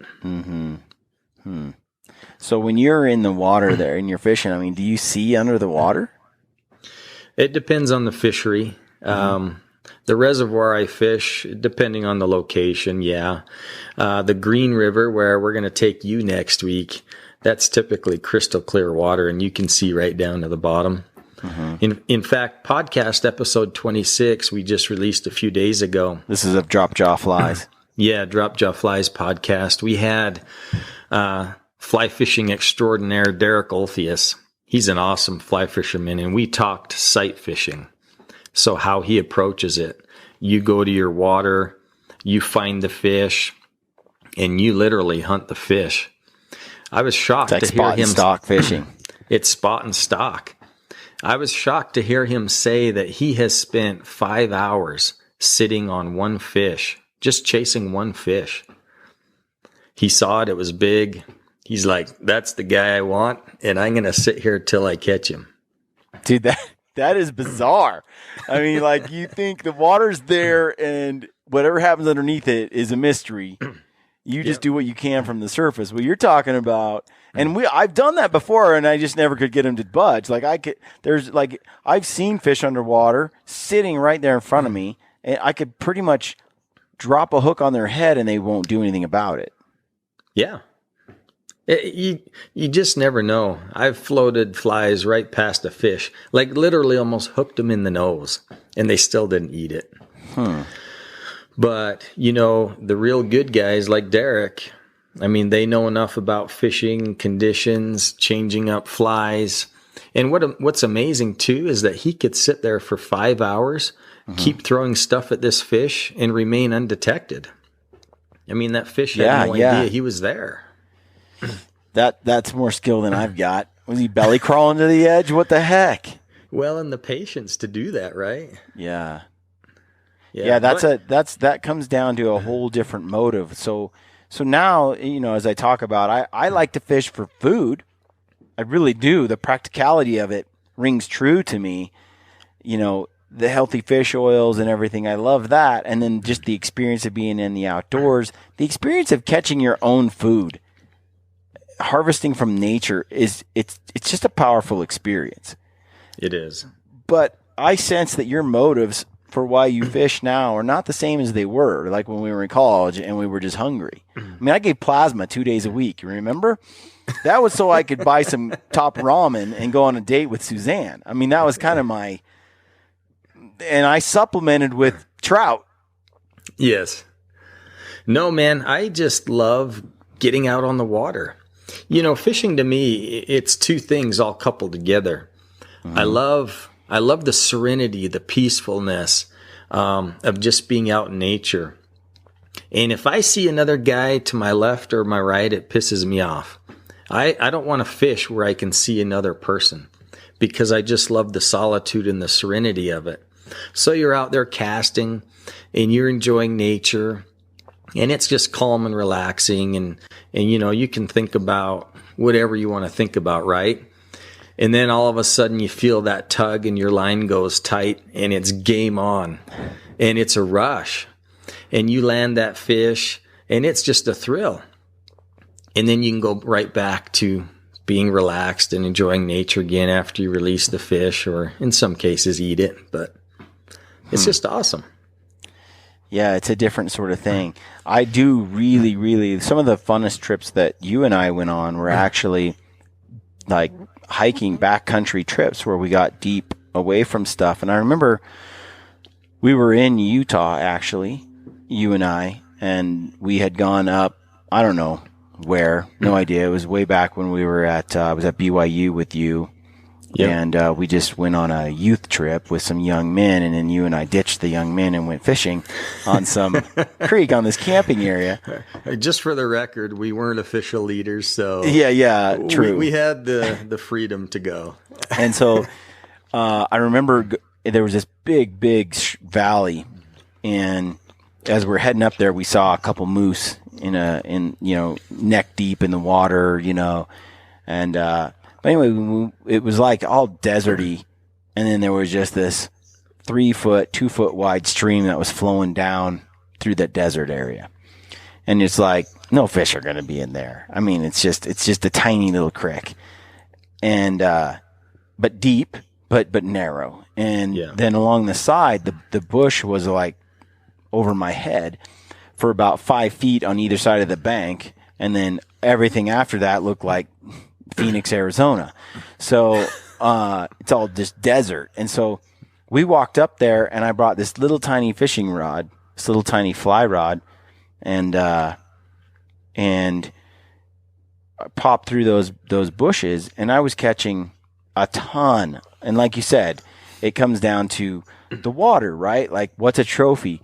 So when you're in the water there and you're fishing, I mean, do you see under the water? It depends on the fishery. The reservoir I fish, depending on the location, yeah. The Green River, where we're going to take you next week, that's typically crystal clear water, and you can see right down to the bottom. In fact, podcast episode 26, we just released a few days ago. This is of Drop Jaw Flies. Yeah, Drop Jaw Flies podcast. We had fly fishing extraordinaire Derek Olthius. He's an awesome fly fisherman, and we talked sight fishing. So how he approaches it. You go to your water, you find the fish, and you literally hunt the fish. I was shocked It's like to hear spot him. and stock fishing. It's spot and stock. I was shocked to hear him say that he has spent 5 hours sitting on one fish, just chasing one fish. He saw it, it was big. He's like, that's the guy I want, and I'm going to sit here till I catch him. Dude, that is bizarre. I mean, like, you think the water's there and whatever happens underneath it is a mystery. You just do what you can from the surface. What you're talking about, and I've done that before, and I just never could get him to budge. Like I've seen fish underwater sitting right there in front of me, and I could pretty much drop a hook on their head, and they won't do anything about it. Yeah. You just never know. I've floated flies right past a fish, like literally almost hooked them in the nose, and they still didn't eat it. But, the real good guys like Derek, I mean, they know enough about fishing, conditions, changing up flies. And what's amazing, too, is that he could sit there for 5 hours, keep throwing stuff at this fish, and remain undetected. I mean, that fish had no idea he was there. That's more skill than I've got. Was he belly crawling to the edge? What the heck? Well, and the patience to do that, right? Yeah. That comes down to a whole different motive. So now, as I talk about, I like to fish for food. I really do. The practicality of it rings true to me. The healthy fish oils and everything. I love that. And then just the experience of being in the outdoors, the experience of catching your own food. Harvesting from nature it's just a powerful experience. It is. But I sense that your motives for why you fish now are not the same as they were, like when we were in college and we were just hungry. I mean, I gave plasma 2 days a week. You remember? That was so I could buy some top ramen and go on a date with Suzanne. I mean, that was kind of and I supplemented with trout. Yes. No, man, I just love getting out on the water. Fishing to me, it's two things all coupled together. I love the serenity, the peacefulness of just being out in nature. And if I see another guy to my left or my right, it pisses me off. I don't want to fish where I can see another person because I just love the solitude and the serenity of it. So you're out there casting and you're enjoying nature. And it's just calm and relaxing, and you can think about whatever you want to think about, right? And then all of a sudden you feel that tug and your line goes tight and it's game on. And it's a rush. And you land that fish and it's just a thrill. And then you can go right back to being relaxed and enjoying nature again after you release the fish, or in some cases eat it. But it's just awesome. Yeah, it's a different sort of thing. I do really, really, some of the funnest trips that you and I went on were actually like hiking backcountry trips where we got deep away from stuff. And I remember we were in Utah, actually, you and I, and we had gone up, I don't know where, no idea. It was way back when we were I was at BYU with you. Yep. And we just went on a youth trip with some young men, and then you and I ditched the young men and went fishing on some creek on this camping area. Just for the record, we weren't official leaders, so Yeah, true. We had the freedom to go. And so I remember there was this big valley, and as we're heading up there, we saw a couple moose in neck deep in the water, and but anyway, it was like all deserty, and then there was just this 2 foot wide stream that was flowing down through that desert area, and it's like no fish are going to be in there. I mean, it's just a tiny little creek, and but deep, but narrow, and then along the side, the bush was like over my head for about 5 feet on either side of the bank, and then everything after that looked like Phoenix, Arizona. So it's all just desert. And so we walked up there, and I brought this little tiny fishing rod, this little tiny fly rod, and I popped through those bushes, and I was catching a ton. And like you said, it comes down to the water, right? Like, what's a trophy?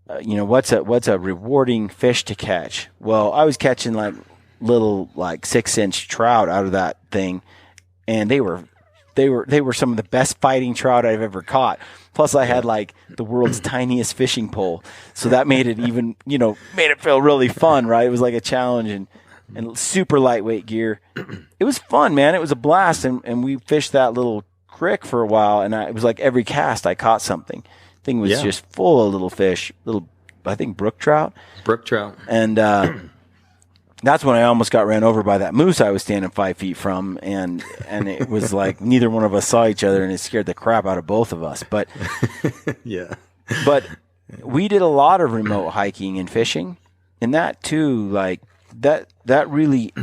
What's a rewarding fish to catch? Well, I was catching like little 6-inch trout out of that thing, and they were some of the best fighting trout I've ever caught. Plus, I had like the world's tiniest fishing pole, so that made it even made it feel really fun, right? It was like a challenge, and super lightweight gear. It was fun, man. It was a blast, and we fished that little creek for a while, and it was like every cast I caught something. Thing was just full of little fish, I think brook trout. And that's when I almost got ran over by that moose I was standing 5 feet from, and it was like neither one of us saw each other, and it scared the crap out of both of us. But but we did a lot of remote hiking and fishing, and that too, like that really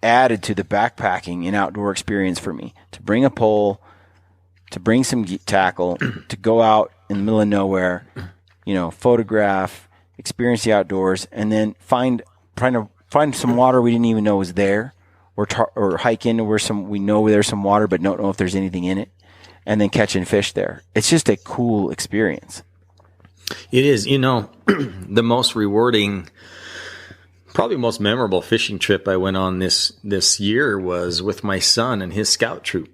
added to the backpacking and outdoor experience for me. To bring a pole, to bring some tackle, to go out in the middle of nowhere, photograph, experience the outdoors, and then find some water we didn't even know was there, or hike into where we know there's some water but don't know if there's anything in it, and then catching fish there. It's just a cool experience. It is. The most rewarding, probably most memorable fishing trip I went on this year was with my son and his scout troop.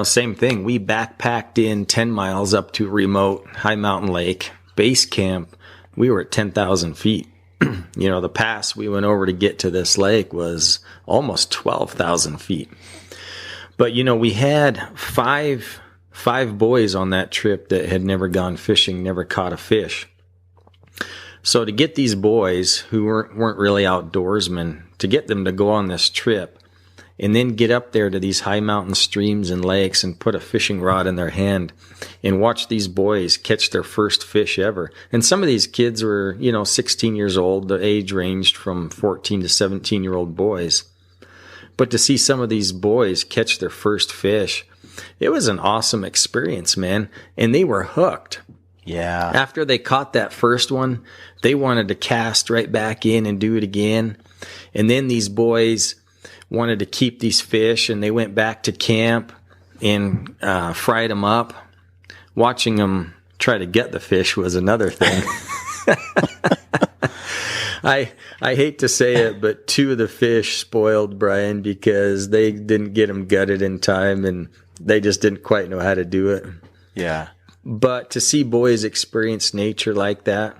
Same thing. We backpacked in 10 miles up to a remote high mountain lake base camp. We were at 10,000 feet. The pass we went over to get to this lake was almost 12,000 feet. But, we had five boys on that trip that had never gone fishing, never caught a fish. So to get these boys who weren't really outdoorsmen, to get them to go on this trip, and then get up there to these high mountain streams and lakes and put a fishing rod in their hand and watch these boys catch their first fish ever. And some of these kids were, 16 years old. The age ranged from 14 to 17-year-old boys. But to see some of these boys catch their first fish, it was an awesome experience, man. And they were hooked. Yeah. After they caught that first one, they wanted to cast right back in and do it again. And then these boys wanted to keep these fish, and they went back to camp and fried them up. Watching them try to get the fish was another thing. I hate to say it, but 2 of the fish spoiled, Brian, because they didn't get them gutted in time, and they just didn't quite know how to do it. Yeah. But to see boys experience nature like that,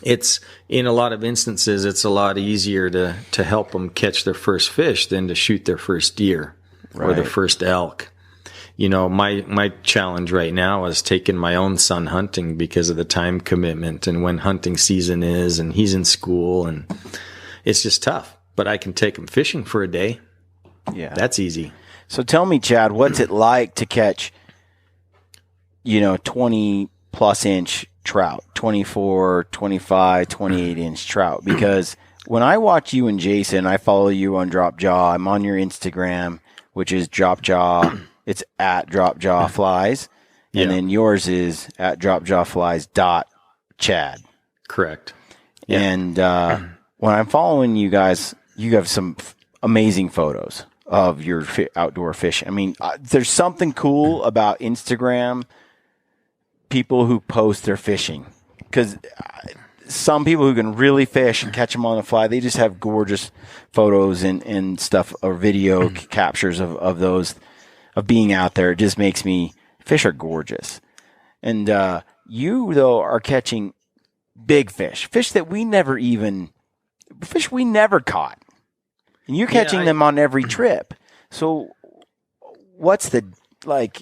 it's, in a lot of instances, it's a lot easier to help them catch their first fish than to shoot their first deer or their first elk. My challenge right now is taking my own son hunting because of the time commitment and when hunting season is, and he's in school, and it's just tough. But I can take him fishing for a day. Yeah. That's easy. So tell me, Chad, what's it like to catch, 20 plus inch trout, 24, 25, 28 inch trout? Because when I watch you and Jason, I follow you on Drop Jaw. I'm on your Instagram, which is Drop Jaw. It's at Drop Jaw Flies. And then yours is at dropjawflies.chad. Correct. Yeah. And when I'm following you guys, you have some amazing photos of your outdoor fishing. I mean, there's something cool about Instagram people who post their fishing, because some people who can really fish and catch them on the fly, they just have gorgeous photos and stuff or video captures of those, of being out there. It just makes me, fish are gorgeous. And you, though, are catching big fish that we never caught. And you're catching them on every trip. So what's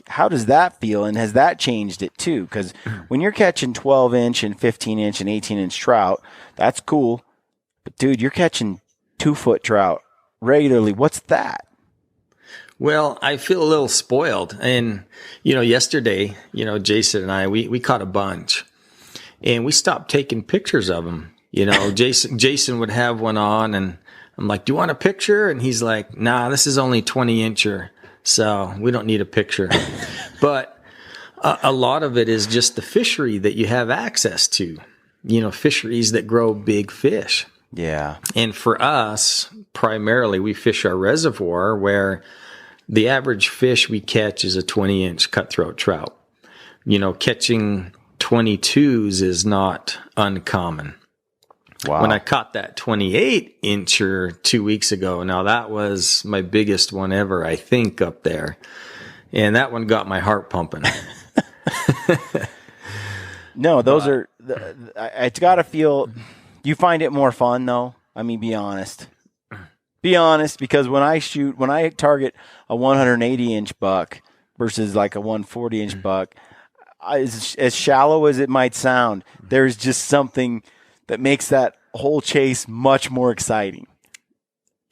how does that feel? And has that changed it too? Because when you're catching 12-inch and 15-inch and 18-inch trout, that's cool. But dude, you're catching 2-foot trout regularly. What's that? Well, I feel a little spoiled. And, yesterday, Jason and I, we caught a bunch. And we stopped taking pictures of them. Jason would have one on, and I'm like, do you want a picture? And he's like, nah, this is only 20-incher. So we don't need a picture. But a lot of it is just the fishery that you have access to, fisheries that grow big fish. Yeah. And for us, primarily, we fish our reservoir where the average fish we catch is a 20-inch cutthroat trout. Catching 22s is not uncommon. Wow. When I caught that 28-incher 2 weeks ago, now that was my biggest one ever, I think, up there. And that one got my heart pumping. No, those are, it's got to feel, you find it more fun, though? I mean, be honest. Be honest, because when I target a 180-inch buck versus like a 140-inch buck, as shallow as it might sound, there's just something that makes that whole chase much more exciting.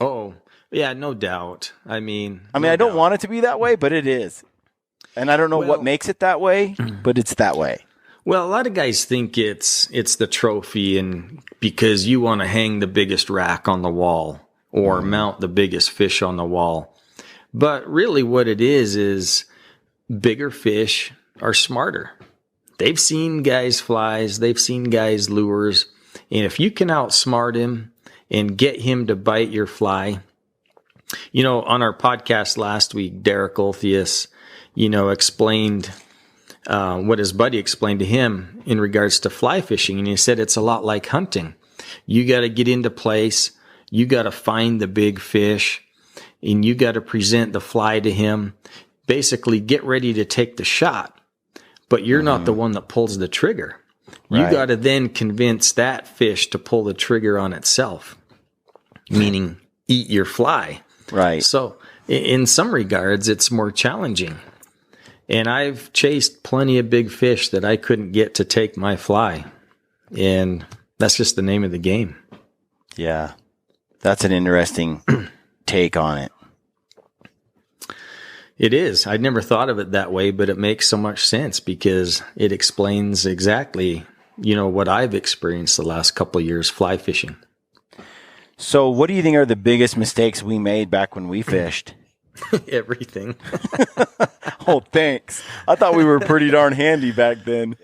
Oh, yeah, no doubt. I don't want it to be that way, but it is. And I don't know what makes it that way, but it's that way. Well, a lot of guys think it's the trophy, and because you want to hang the biggest rack on the wall or mount the biggest fish on the wall. But really what it is bigger fish are smarter. They've seen guys' flies, they've seen guys' lures, and if you can outsmart him and get him to bite your fly, on our podcast last week, Derek Olthius, explained what his buddy explained to him in regards to fly fishing, and he said it's a lot like hunting. You got to get into place, you got to find the big fish, and you got to present the fly to him. Basically, get ready to take the shot, but you're not the one that pulls the trigger. You got to then convince that fish to pull the trigger on itself, meaning eat your fly. Right. So in some regards, it's more challenging. And I've chased plenty of big fish that I couldn't get to take my fly. And that's just the name of the game. Yeah. That's an interesting take on it. It is. I'd never thought of it that way, but it makes so much sense because it explains exactly, what I've experienced the last couple of years fly fishing. So what do you think are the biggest mistakes we made back when we fished? Everything. Oh, thanks. I thought we were pretty darn handy back then.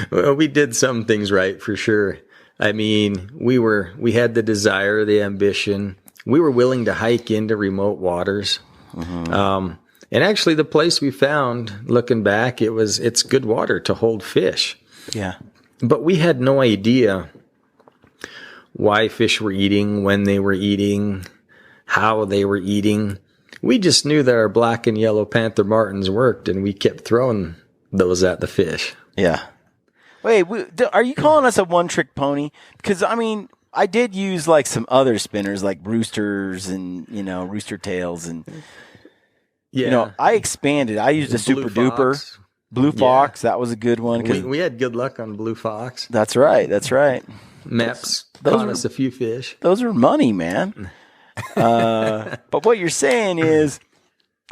Well, we did some things right for sure. We had the desire, the ambition. We were willing to hike into remote waters. Mm-hmm. And actually the place we found, looking back, it's good water to hold fish. Yeah. But we had no idea why fish were eating, when they were eating, how they were eating. We just knew that our black and yellow panther martins worked, and we kept throwing those at the fish. Yeah. Wait, are you calling us a one-trick pony? Because, I did use like some other spinners like roosters and, rooster tails and, I expanded. I used a super duper blue fox. That was a good one. We had good luck on blue fox. That's right. Maps caught us a few fish. Those are money, man. But what you're saying is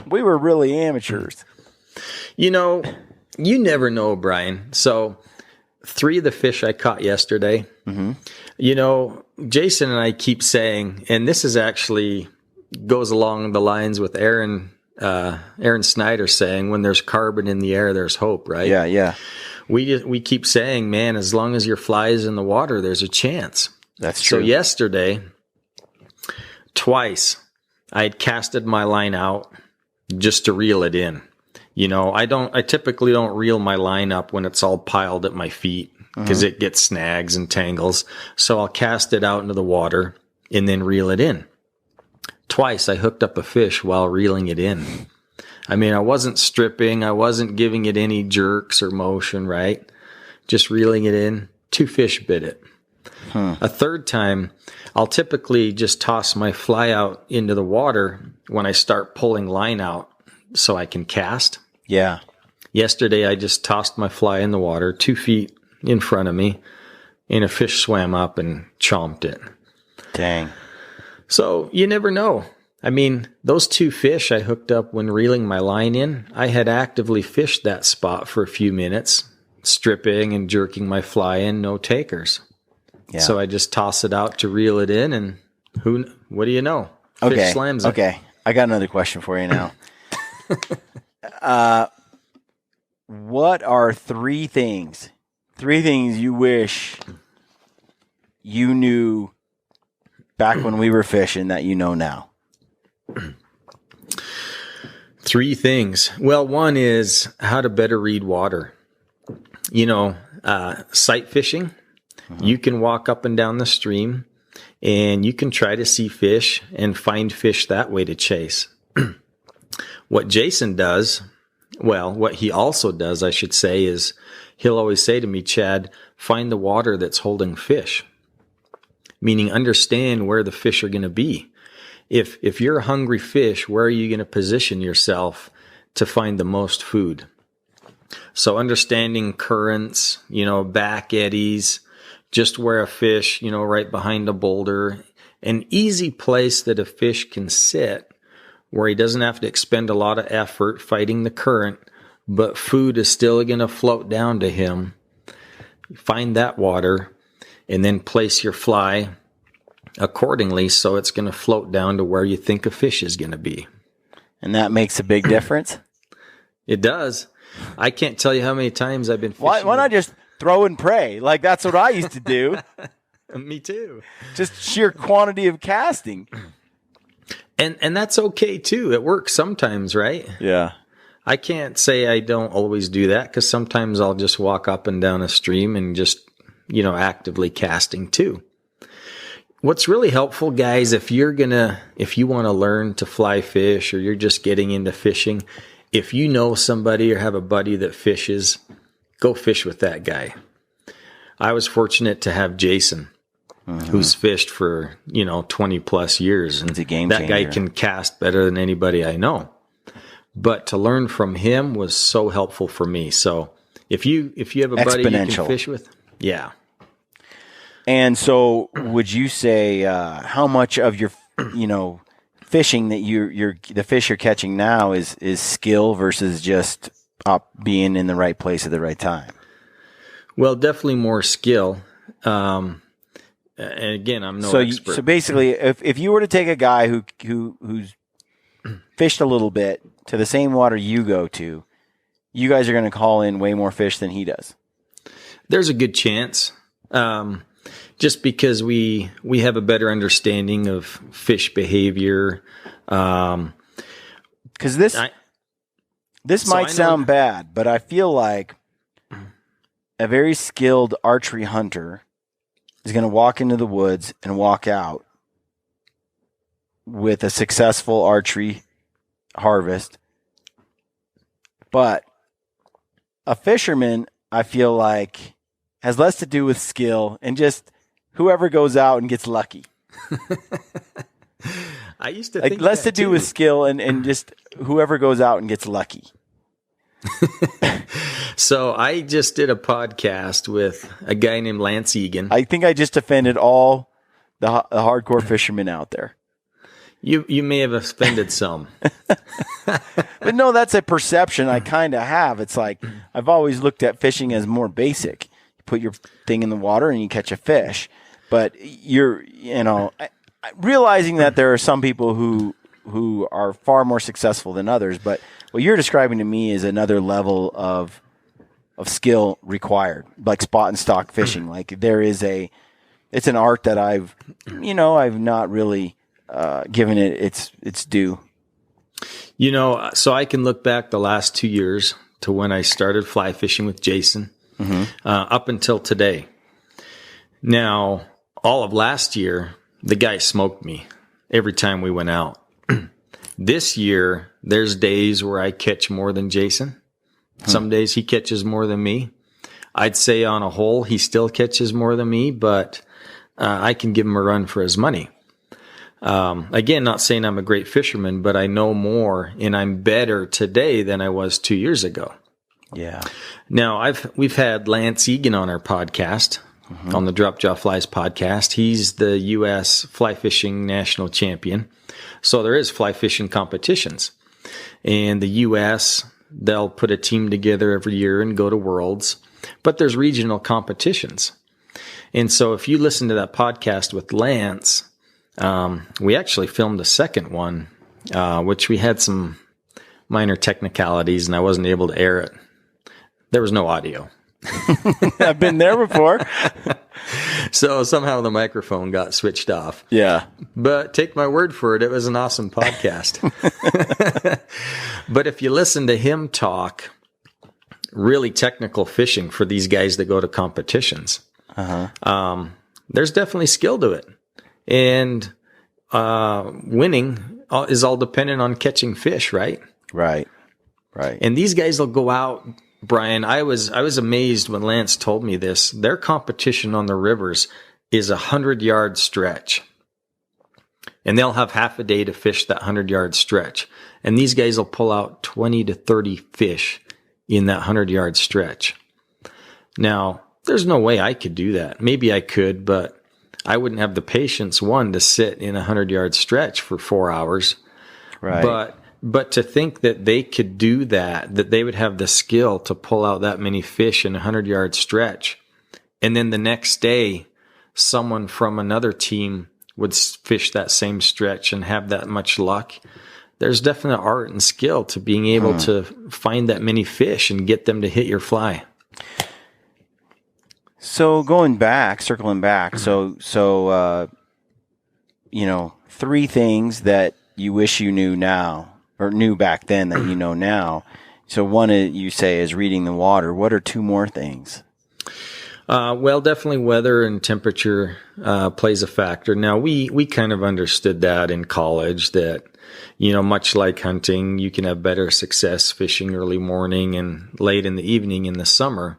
we were really amateurs. You never know, Brian. So 3 of the fish I caught yesterday, Jason and I keep saying, and this is actually goes along the lines with Aaron Snyder saying, when there's carbon in the air, there's hope, right? Yeah. We keep saying, man, as long as your fly is in the water, there's a chance. That's true. So yesterday, twice, I had casted my line out just to reel it in. I typically don't reel my line up when it's all piled at my feet because it gets snags and tangles. So I'll cast it out into the water and then reel it in. Twice I hooked up a fish while reeling it in. I mean, I wasn't stripping. I wasn't giving it any jerks or motion, right? Just reeling it in. 2 fish bit it. A third time, I'll typically just toss my fly out into the water when I start pulling line out so I can cast. Yeah. Yesterday, I just tossed my fly in the water 2 feet in front of me, and a fish swam up and chomped it. Dang. So you never know. I mean, those 2 fish I hooked up when reeling my line in, I had actively fished that spot for a few minutes, stripping and jerking my fly in, no takers. Yeah. So I just toss it out to reel it in, and what do you know? Fish slams it. Okay. I got another question for you now. What are 3 things you wish you knew back when we were fishing that you know now? 3 things. Well, one is how to better read water. Sight fishing. You can walk up and down the stream and you can try to see fish and find fish that way to chase. What Jason does, what he also does, I should say, is he'll always say to me, Chad, find the water that's holding fish. Meaning understand where the fish are going to be. If you're a hungry fish, where are you going to position yourself to find the most food? So understanding currents, back eddies, just where a fish, right behind a boulder, an easy place that a fish can sit where he doesn't have to expend a lot of effort fighting the current, but food is still going to float down to him. Find that water and then place your fly accordingly so it's going to float down to where you think a fish is going to be. And that makes a big difference? It does. I can't tell you how many times I've been fishing. Why not just throw and pray? Like, that's what I used to do. Me too. Just sheer quantity of casting. And that's okay too. It works sometimes, right? Yeah. I can't say I don't always do that because sometimes I'll just walk up and down a stream and just, actively casting too. What's really helpful, guys, if you want to learn to fly fish or you're just getting into fishing, if you know somebody or have a buddy that fishes, go fish with that guy. I was fortunate to have Jason, who's fished for, 20 plus years. And it's a game that guy changer. can cast better than anybody I know. But to learn from him was so helpful for me. So if you have a buddy you can fish with, yeah. And so would you say how much of your, fishing that the fish you're catching now is skill versus just being in the right place at the right time? Well, definitely more skill. And again, I'm no expert. So basically, if you were to take a guy who's fished a little bit to the same water you go to, you guys are going to call in way more fish than he does. There's a good chance. Just because we have a better understanding of fish behavior. Because this might sound bad, but I feel like a very skilled archery hunter is going to walk into the woods and walk out with a successful archery harvest. But a fisherman, I feel like, has less to do with skill and just whoever goes out and gets lucky. I used to think less to do too. with skill and just whoever goes out and gets lucky. So I just did a podcast with a guy named Lance Egan. I think I just offended all the hardcore fishermen out there. You may have offended some. But no, that's a perception I kind of have. It's like I've always looked at fishing as more basic. You put your thing in the water and you catch a fish. But realizing that there are some people who are far more successful than others. But what you're describing to me is another level of skill required, like spot and stock fishing. Like it's an art that I've not really given it its due. You know, so I can look back the last 2 years to when I started fly fishing with Jason up until today. Now, all of last year, the guy smoked me every time we went out. This year, there's days where I catch more than Jason. Some days he catches more than me. I'd say on a whole, he still catches more than me, but I can give him a run for his money. Again, not saying I'm a great fisherman, but I know more and I'm better today than I was 2 years ago. Yeah. Now, we've had Lance Egan on our podcast, on the Drop Jaw Flies podcast. He's the U.S. fly fishing national champion. So there is fly fishing competitions. And the U.S., they'll put a team together every year and go to Worlds. But there's regional competitions. And so if you listen to that podcast with Lance, we actually filmed a second one, which we had some minor technicalities and I wasn't able to air it. There was no audio. I've been there before. So somehow the microphone got switched off. Yeah. But take my word for it, it was an awesome podcast. But if you listen to him talk really technical fishing for these guys that go to competitions, there's definitely skill to it. And winning is all dependent on catching fish, right? Right. And these guys will go out. Brian, I was amazed when Lance told me this. Their competition on the rivers is 100-yard stretch. And they'll have half a day to fish that 100-yard stretch. And these guys will pull out 20 to 30 fish in that 100-yard stretch. Now, there's no way I could do that. Maybe I could, but I wouldn't have the patience, one, to sit in a 100-yard stretch for 4 hours. Right. But to think that they could do that they would have the skill to pull out that many fish in a 100-yard stretch, and then the next day, someone from another team would fish that same stretch and have that much luck. There's definite art and skill to being able to find that many fish and get them to hit your fly. So circling back, so three things that you wish you knew now, or knew back then that you know now. So one, you say, is reading the water. What are two more things? Well, definitely weather and temperature plays a factor. Now, we kind of understood that in college that, much like hunting, you can have better success fishing early morning and late in the evening in the summer.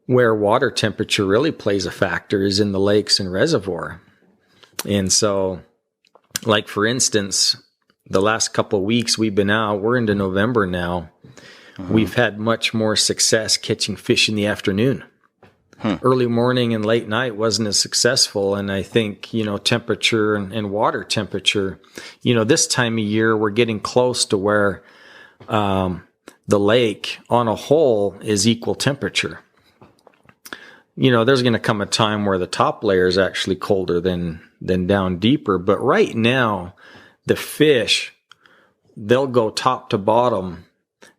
Where water temperature really plays a factor is in the lakes and reservoir. And so, like, for instance, the last couple of weeks we've been out, we're into November now. We've had much more success catching fish in the afternoon. Early morning and late night wasn't as successful. And I think, temperature and water temperature, this time of year, we're getting close to where the lake on a whole is equal temperature. There's going to come a time where the top layer is actually colder than down deeper. But right now, the fish, they'll go top to bottom.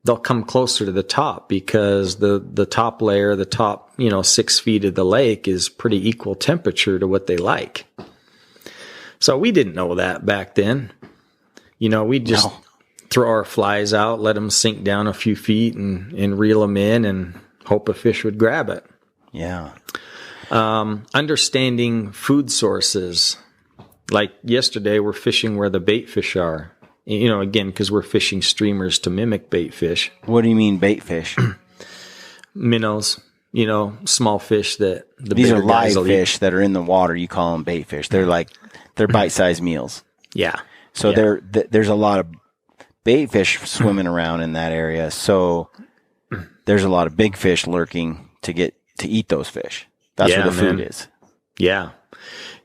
They'll come closer to the top because the top layer, the top, 6 feet of the lake is pretty equal temperature to what they like. So we didn't know that back then. We just throw our flies out, let them sink down a few feet and reel them in and hope a fish would grab it. Yeah. Understanding food sources. Like yesterday, we're fishing where the bait fish are. Again, because we're fishing streamers to mimic bait fish. What do you mean bait fish? Minnows, small fish that these are live fish that are in the water. You call them bait fish. They're bite-sized meals. Yeah. So there's a lot of bait fish swimming around in that area. So there's a lot of big fish lurking to eat those fish. That's where the food is. Yeah.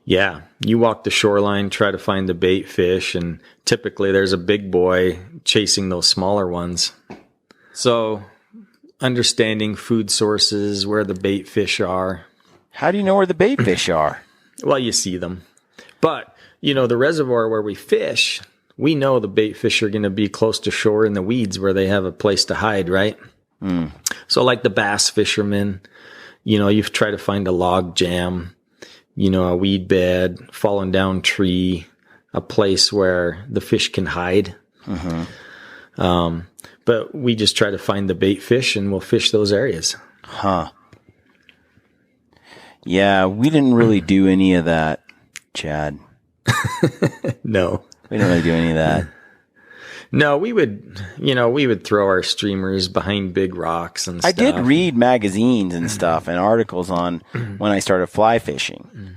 Yeah. You walk the shoreline, try to find the bait fish, and typically there's a big boy chasing those smaller ones. So understanding food sources, where the bait fish are. How do you know where the bait fish are? Well, you see them. But, the reservoir where we fish, we know the bait fish are going to be close to shore in the weeds where they have a place to hide, right? So like the bass fishermen, you try to find a log jam. a weed bed, fallen down tree, a place where the fish can hide. But we just try to find the bait fish and we'll fish those areas. Huh. Yeah, we didn't really do any of that, Chad. No. We didn't really do any of that. No, we would throw our streamers behind big rocks and stuff. I did read magazines and stuff and articles on when I started fly fishing.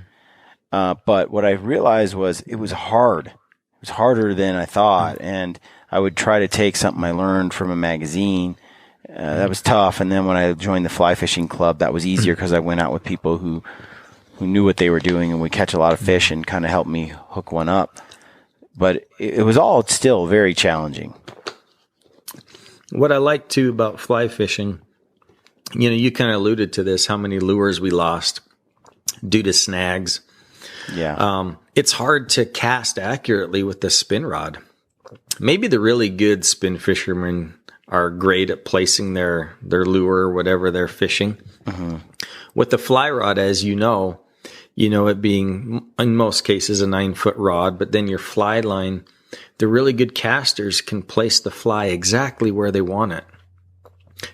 But what I realized was it was hard. It was harder than I thought. And I would try to take something I learned from a magazine. That was tough. And then when I joined the fly fishing club, that was easier because I went out with people who knew what they were doing and would catch a lot of fish and kind of help me hook one up. But it was all still very challenging. What I like too about fly fishing, you kind of alluded to this, how many lures we lost due to snags. Yeah. It's hard to cast accurately with the spin rod. Maybe the really good spin fishermen are great at placing their lure or whatever they're fishing. With the fly rod, as it being, in most cases, a 9-foot rod, but then your fly line, the really good casters can place the fly exactly where they want it.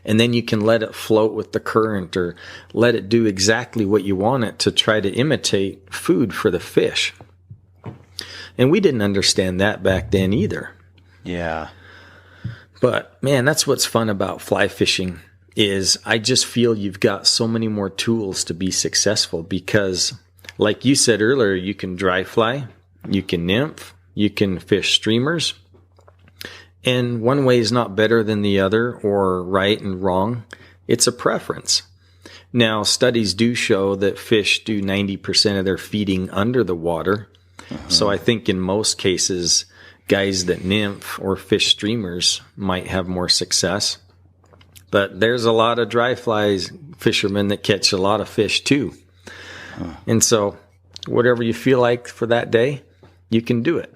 And then you can let it float with the current or let it do exactly what you want it to try to imitate food for the fish. And we didn't understand that back then either. Yeah. But man, that's what's fun about fly fishing is I just feel you've got so many more tools to be successful because like you said earlier, you can dry fly, you can nymph, you can fish streamers. And one way is not better than the other or right and wrong. It's a preference. Now, studies do show that fish do 90% of their feeding under the water. So I think in most cases, guys that nymph or fish streamers might have more success. But there's a lot of dry flies fishermen that catch a lot of fish too. And so whatever you feel like for that day, you can do it.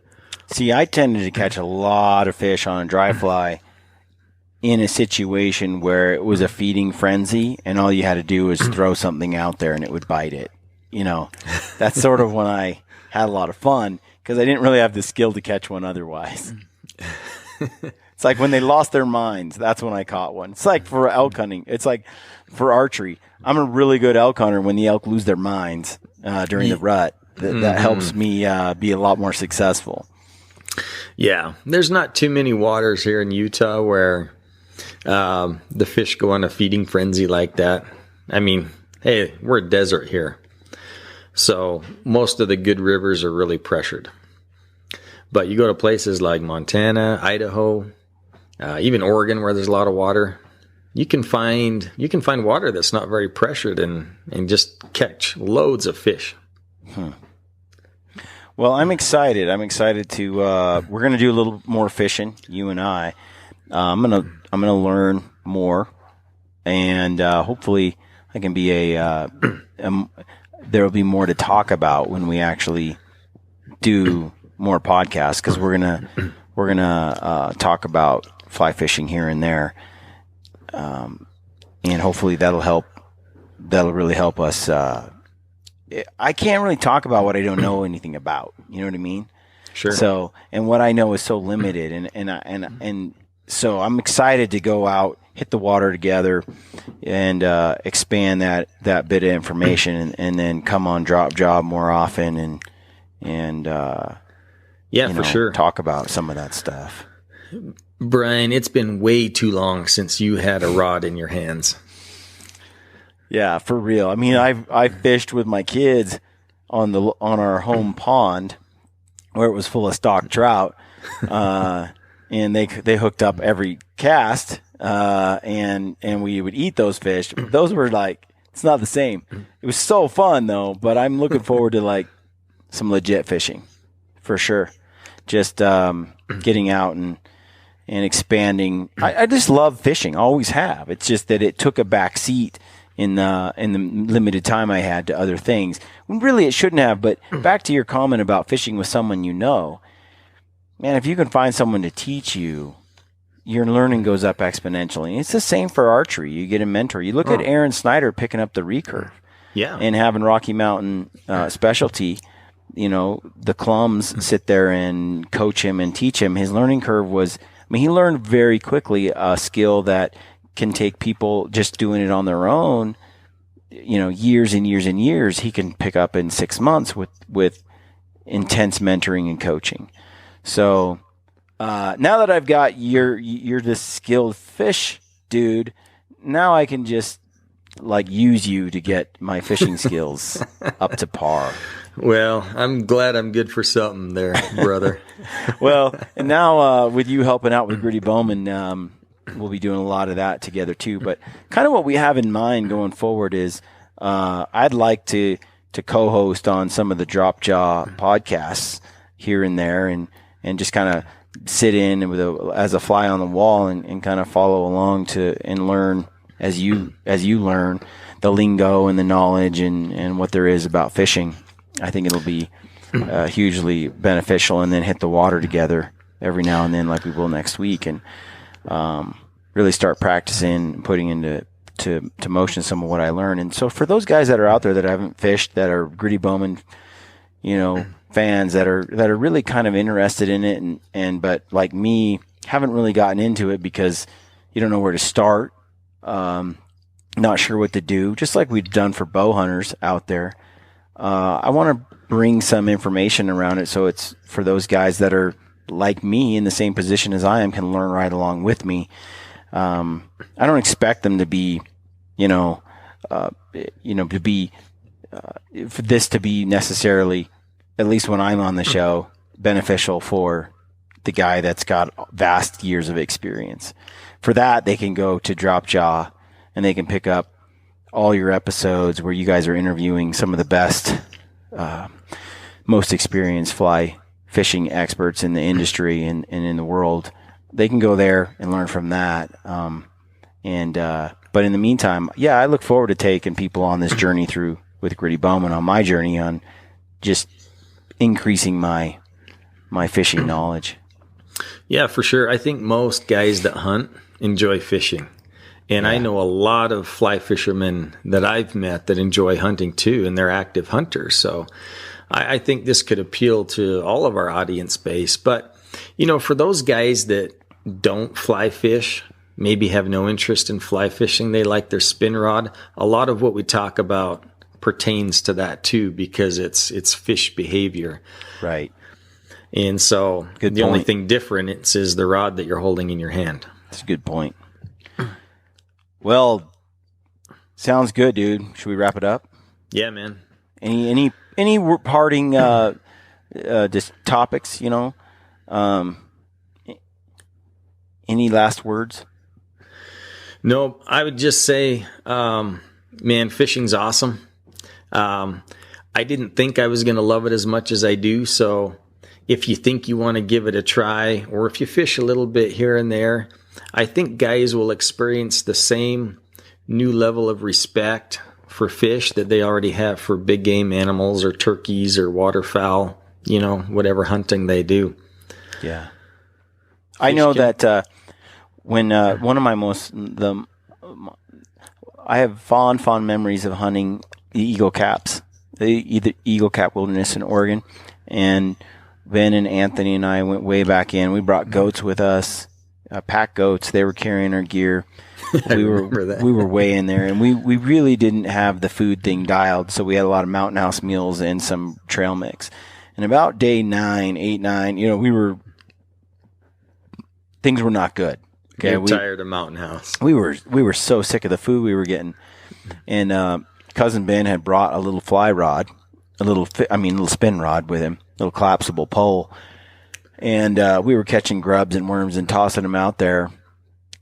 See, I tended to catch a lot of fish on a dry fly in a situation where it was a feeding frenzy and all you had to do was throw something out there and it would bite it. That's sort of when I had a lot of fun because I didn't really have the skill to catch one otherwise. It's like when they lost their minds, that's when I caught one. It's like for elk hunting. It's like for archery. I'm a really good elk hunter when the elk lose their minds during the rut. That helps me be a lot more successful. Yeah. There's not too many waters here in Utah where the fish go on a feeding frenzy like that. I mean, hey, we're a desert here. So most of the good rivers are really pressured. But you go to places like Montana, Idaho, even Oregon where there's a lot of water, you can find water that's not very pressured and just catch loads of fish. Well, I'm excited. I'm excited to we're going to do a little more fishing, you and I. I'm going to learn more and hopefully I can be there will be more to talk about when we actually do more podcasts because we're going to talk about fly fishing here and there. And hopefully that'll really help us. I can't really talk about what I don't know anything about. You know what I mean? Sure. So, and what I know is so limited, and so I'm excited to go out, hit the water together, and expand that bit of information, and then come on Drop Job more often, and for sure, talk about some of that stuff. Brian, it's been way too long since you had a rod in your hands. Yeah, for real. I mean, I fished with my kids on our home pond where it was full of stock trout, and they hooked up every cast, and we would eat those fish. Those were like, it's not the same. It was so fun though, but I'm looking forward to like some legit fishing for sure. Just getting out and expanding. I just love fishing. Always have. It's just that it took a back seat in the limited time I had to other things. When really it shouldn't have. But back to your comment about fishing with someone you know, man, if you can find someone to teach you, your learning goes up exponentially. And it's the same for archery. You get a mentor. You look at Aaron Snyder picking up the recurve. Yeah. And having Rocky Mountain specialty, the Clums sit there and coach him and teach him. His learning curve was, he learned very quickly a skill that can take people just doing it on their own, years and years and years. He can pick up in 6 months with intense mentoring and coaching. So now that I've got you're this skilled fish dude, now I can just use you to get my fishing skills up to par. Well, I'm glad I'm good for something there, brother. Well, and now with you helping out with Gritty Bowman, we'll be doing a lot of that together too. But kind of what we have in mind going forward is I'd like to co-host on some of the Drop Jaw podcasts here and there, and just kind of sit in as a fly on the wall and kind of follow along and learn as you learn the lingo and the knowledge and what there is about fishing. I think it'll be hugely beneficial, and then hit the water together every now and then like we will next week, and really start practicing, putting into motion some of what I learned. And so for those guys that are out there that haven't fished, that are Gritty Bowman, fans that are really kind of interested in it, but like me, haven't really gotten into it because you don't know where to start, not sure what to do, just like we've done for bow hunters out there. I want to bring some information around it so it's for those guys that are like me in the same position as I am, can learn right along with me. I don't expect them to be, for this to be necessarily, at least when I'm on the show, beneficial for the guy that's got vast years of experience. For that, they can go to Drop Jaw and they can pick up all your episodes where you guys are interviewing some of the best, most experienced fly fishing experts in the industry and in the world. They can go there and learn from that. But in the meantime, I look forward to taking people on this journey through with Gritty Bowman, on my journey on just increasing my fishing knowledge. Yeah, for sure. I think most guys that hunt enjoy fishing. And I know a lot of fly fishermen that I've met that enjoy hunting too, and they're active hunters. So I think this could appeal to all of our audience base. But, for those guys that don't fly fish, maybe have no interest in fly fishing, they like their spin rod, a lot of what we talk about pertains to that too, because it's fish behavior. Right. And so good the point. only thing different is the rod that you're holding in your hand. That's a good point. Well, sounds good, dude. Should we wrap it up? Yeah, man. Any parting just topics, any last words? No, I would just say, man, fishing's awesome. I didn't think I was going to love it as much as I do. So if you think you want to give it a try, or if you fish a little bit here and there, I think guys will experience the same new level of respect for fish that they already have for big game animals or turkeys or waterfowl, whatever hunting they do. Yeah. I know that when one of my I have fond memories of hunting the Eagle Caps, the Eagle Cap Wilderness in Oregon, and Ben and Anthony and I went way back in. We brought goats with us, pack goats. They were carrying our gear. We were way in there, and we really didn't have the food thing dialed, so we had a lot of Mountain House meals and some trail mix. And about day 8, 9, things were not good. Okay, You're tired of Mountain House. We were so sick of the food we were getting, and cousin Ben had brought a little fly rod, a little spin rod with him, little collapsible pole, and we were catching grubs and worms and tossing them out there,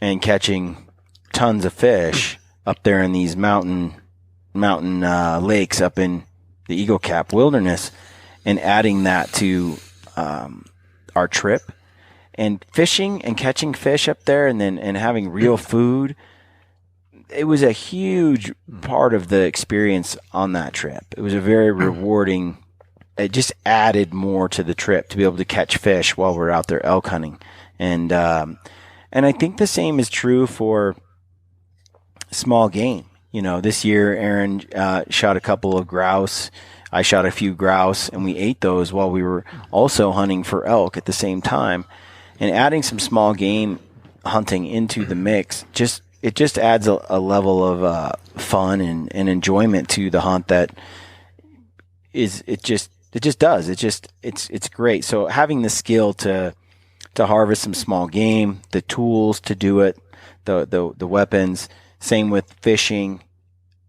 and catching tons of fish up there in these mountain lakes up in the Eagle Cap Wilderness, and adding that to our trip. And fishing and catching fish up there, and having real food, it was a huge part of the experience on that trip. It was a very rewarding. It just added more to the trip to be able to catch fish while we're out there elk hunting, and I think the same is true for small game. This year Aaron shot a couple of grouse. I shot a few grouse, and we ate those while we were also hunting for elk at the same time. And adding some small game hunting into the mix it just adds a level of fun and enjoyment to the hunt that it just does. It's great. So having the skill to harvest some small game, the tools to do it, the weapons, same with fishing.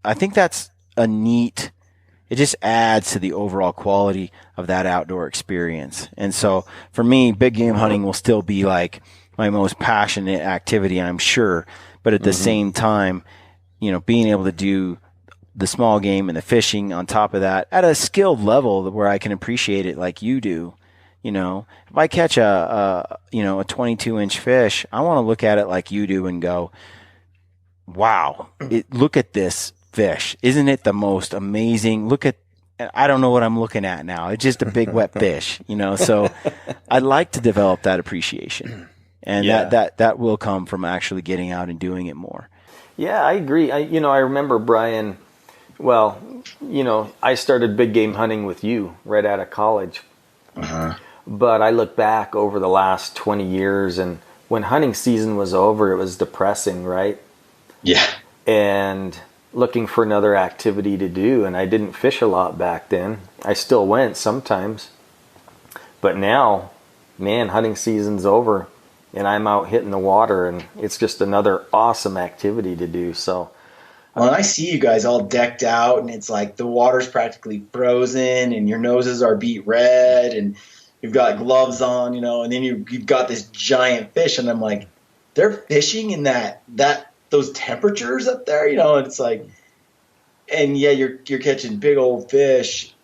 I think that's it just adds to the overall quality of that outdoor experience. And so for me, big game hunting will still be like my most passionate activity, I'm sure. But at the same time, being able to do the small game and the fishing on top of that at a skilled level where I can appreciate it like you do. If I catch a 22-inch fish, I want to look at it like you do and go, wow, look at this fish. Isn't it the most amazing? I don't know what I'm looking at now. It's just a big wet fish, so I'd like to develop that appreciation, and that will come from actually getting out and doing it more. Yeah, I agree. I remember Brian, I started big game hunting with you right out of college. But I look back over the last 20 years, and when hunting season was over, it was depressing, right? Yeah. And looking for another activity to do, and I didn't fish a lot back then. I still went sometimes. But now, man, hunting season's over, and I'm out hitting the water, and it's just another awesome activity to do. So, well, I see you guys all decked out, and it's like the water's practically frozen, and your noses are beet red, and you've got gloves on, and then you've got this giant fish, and I'm like, they're fishing in those temperatures up there, and it's like, and yeah, you're catching big old fish.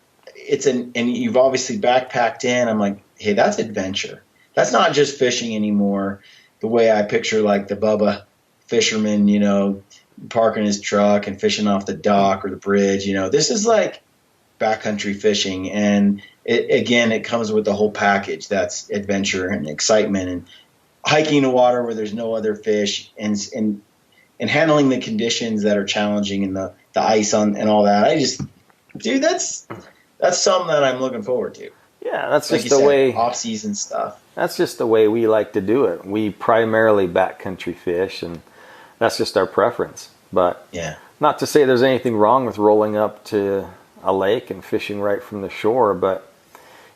And you've obviously backpacked in. I'm like, hey, that's adventure. That's not just fishing anymore. The way I picture like the Bubba fisherman, parking his truck and fishing off the dock or the bridge. This is like backcountry fishing, and it comes with the whole package. That's adventure and excitement, and hiking the water where there's no other fish, and handling the conditions that are challenging and the ice and all that. That's something that I'm looking forward to. Yeah, that's like just the way off-season stuff. That's just the way we like to do it. We primarily backcountry fish, and that's just our preference. But yeah, not to say there's anything wrong with rolling up to a lake and fishing right from the shore. But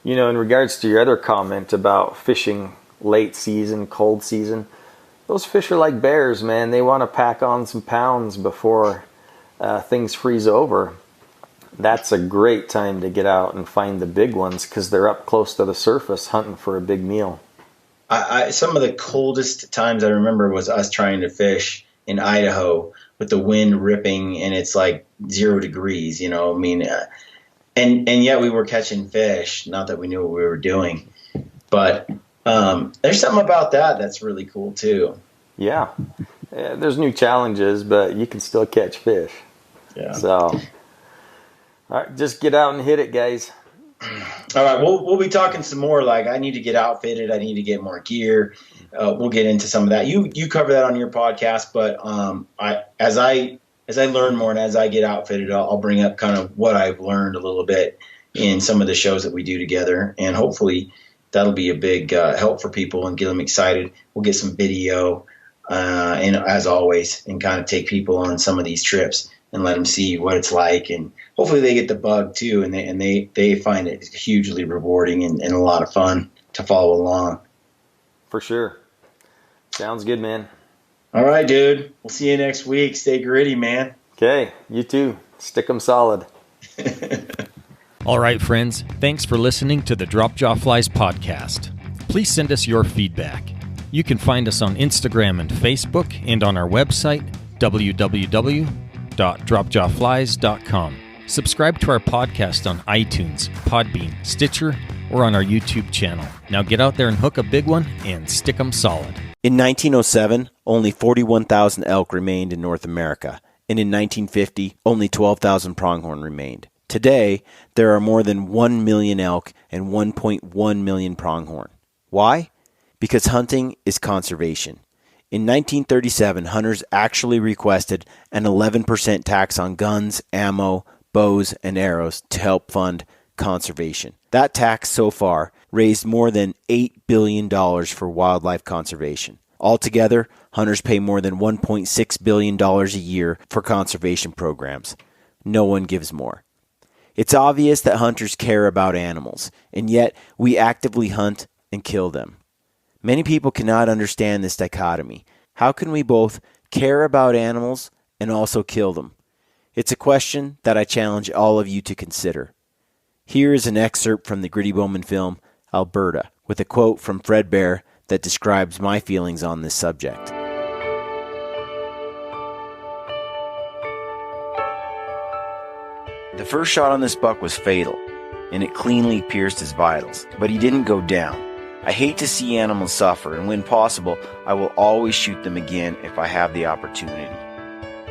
in regards to your other comment about fishing late season, cold season, those fish are like bears, man. They want to pack on some pounds before things freeze over. That's a great time to get out and find the big ones because they're up close to the surface hunting for a big meal. Some of the coldest times I remember was us trying to fish in Idaho with the wind ripping, and it's like 0 degrees, and yet we were catching fish. Not that we knew what we were doing, but there's something about that that's really cool too. Yeah, there's new challenges, but you can still catch fish. Yeah. So, all right, just get out and hit it, guys. All right, we'll be talking some more. Like, I need to get outfitted. I need to get more gear. We'll get into some of that. You cover that on your podcast, but as I learn more and as I get outfitted, I'll bring up kind of what I've learned a little bit in some of the shows that we do together, and hopefully that'll be a big help for people and get them excited. We'll get some video, and as always, and kind of take people on some of these trips and let them see what it's like, and hopefully they get the bug too, and they find it hugely rewarding and a lot of fun to follow along. For sure. Sounds good, man. All right, dude. We'll see you next week. Stay gritty, man. Okay, you too. Stick 'em solid. All right, friends. Thanks for listening to the Drop Jaw Flies podcast. Please send us your feedback. You can find us on Instagram and Facebook and on our website, www.dropjawflies.com. Subscribe to our podcast on iTunes, Podbean, Stitcher, or on our YouTube channel. Now get out there and hook a big one and stick 'em solid. In 1907, only 41,000 elk remained in North America, and in 1950, only 12,000 pronghorn remained. Today, there are more than 1 million elk and 1.1 million pronghorn. Why? Because hunting is conservation. In 1937, hunters actually requested an 11% tax on guns, ammo, bows, and arrows to help fund conservation. That tax so far raised more than $8 billion for wildlife conservation. Altogether, hunters pay more than $1.6 billion a year for conservation programs. No one gives more. It's obvious that hunters care about animals, and yet we actively hunt and kill them. Many people cannot understand this dichotomy. How can we both care about animals and also kill them? It's a question that I challenge all of you to consider. Here is an excerpt from the Gritty Bowman film, Alberta, with a quote from Fred Bear that describes my feelings on this subject. The first shot on this buck was fatal, and it cleanly pierced his vitals, but he didn't go down. I hate to see animals suffer, and when possible, I will always shoot them again if I have the opportunity.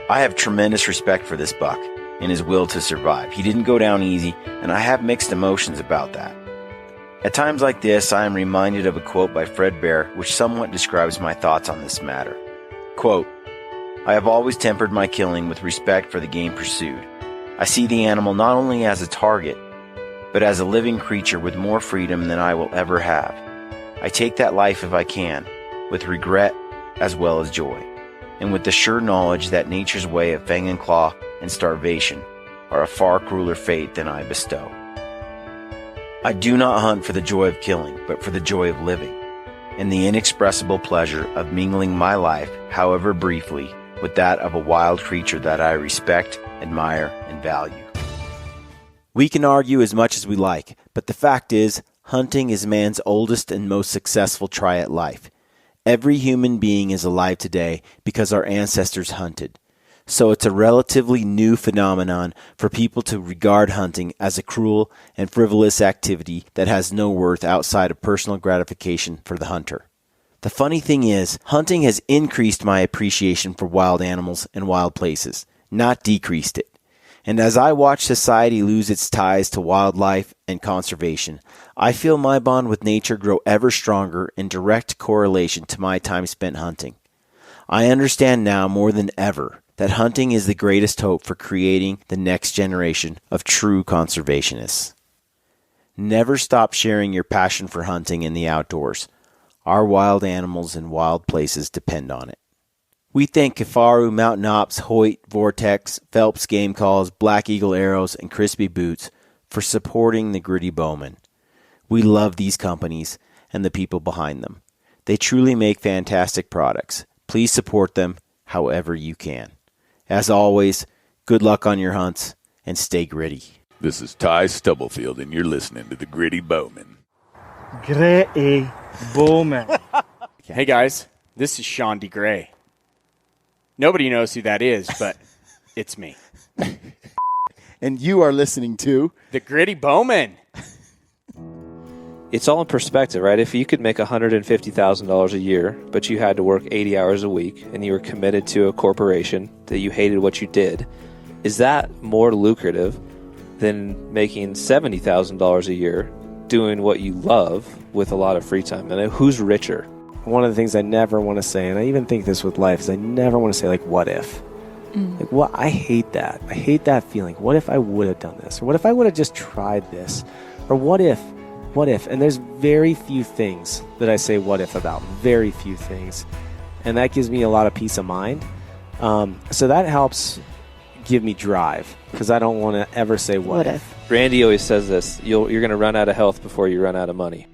I have tremendous respect for this buck and his will to survive. He didn't go down easy, and I have mixed emotions about that. At times like this, I am reminded of a quote by Fred Bear, which somewhat describes my thoughts on this matter. Quote, I have always tempered my killing with respect for the game pursued. I see the animal not only as a target, but as a living creature with more freedom than I will ever have. I take that life if I can, with regret as well as joy, and with the sure knowledge that nature's way of fang and claw and starvation are a far crueler fate than I bestow. I do not hunt for the joy of killing, but for the joy of living, and the inexpressible pleasure of mingling my life, however briefly, with that of a wild creature that I respect, admire, and value. We can argue as much as we like, but the fact is, hunting is man's oldest and most successful try at life. Every human being is alive today because our ancestors hunted. So it's a relatively new phenomenon for people to regard hunting as a cruel and frivolous activity that has no worth outside of personal gratification for the hunter. The funny thing is, hunting has increased my appreciation for wild animals and wild places, not decreased it. And as I watch society lose its ties to wildlife and conservation, I feel my bond with nature grow ever stronger in direct correlation to my time spent hunting. I understand now more than ever that hunting is the greatest hope for creating the next generation of true conservationists. Never stop sharing your passion for hunting in the outdoors. Our wild animals and wild places depend on it. We thank Kifaru, Mountain Ops, Hoyt, Vortex, Phelps Game Calls, Black Eagle Arrows, and Crispy Boots for supporting the Gritty Bowman. We love these companies and the people behind them. They truly make fantastic products. Please support them however you can. As always, good luck on your hunts and stay gritty. This is Ty Stubblefield, and you're listening to the Gritty Bowman. Gritty Bowman. Hey guys, this is Sean DeGray. Nobody knows who that is, but it's me. And you are listening to The Gritty Bowman. It's all in perspective, right? If you could make $150,000 a year, but you had to work 80 hours a week and you were committed to a corporation that you hated what you did, is that more lucrative than making $70,000 a year doing what you love with a lot of free time? And who's richer? One of the things I never want to say, and I even think this with life, is I never want to say, like, what if? Like, what? I hate that. I hate that feeling. What if I would have done this? Or what if I would have just tried this? Or what if? What if? And there's very few things that I say what if about. Very few things. And that gives me a lot of peace of mind. So that helps give me drive, because I don't want to ever say what if. Randy always says this, you're going to run out of health before you run out of money.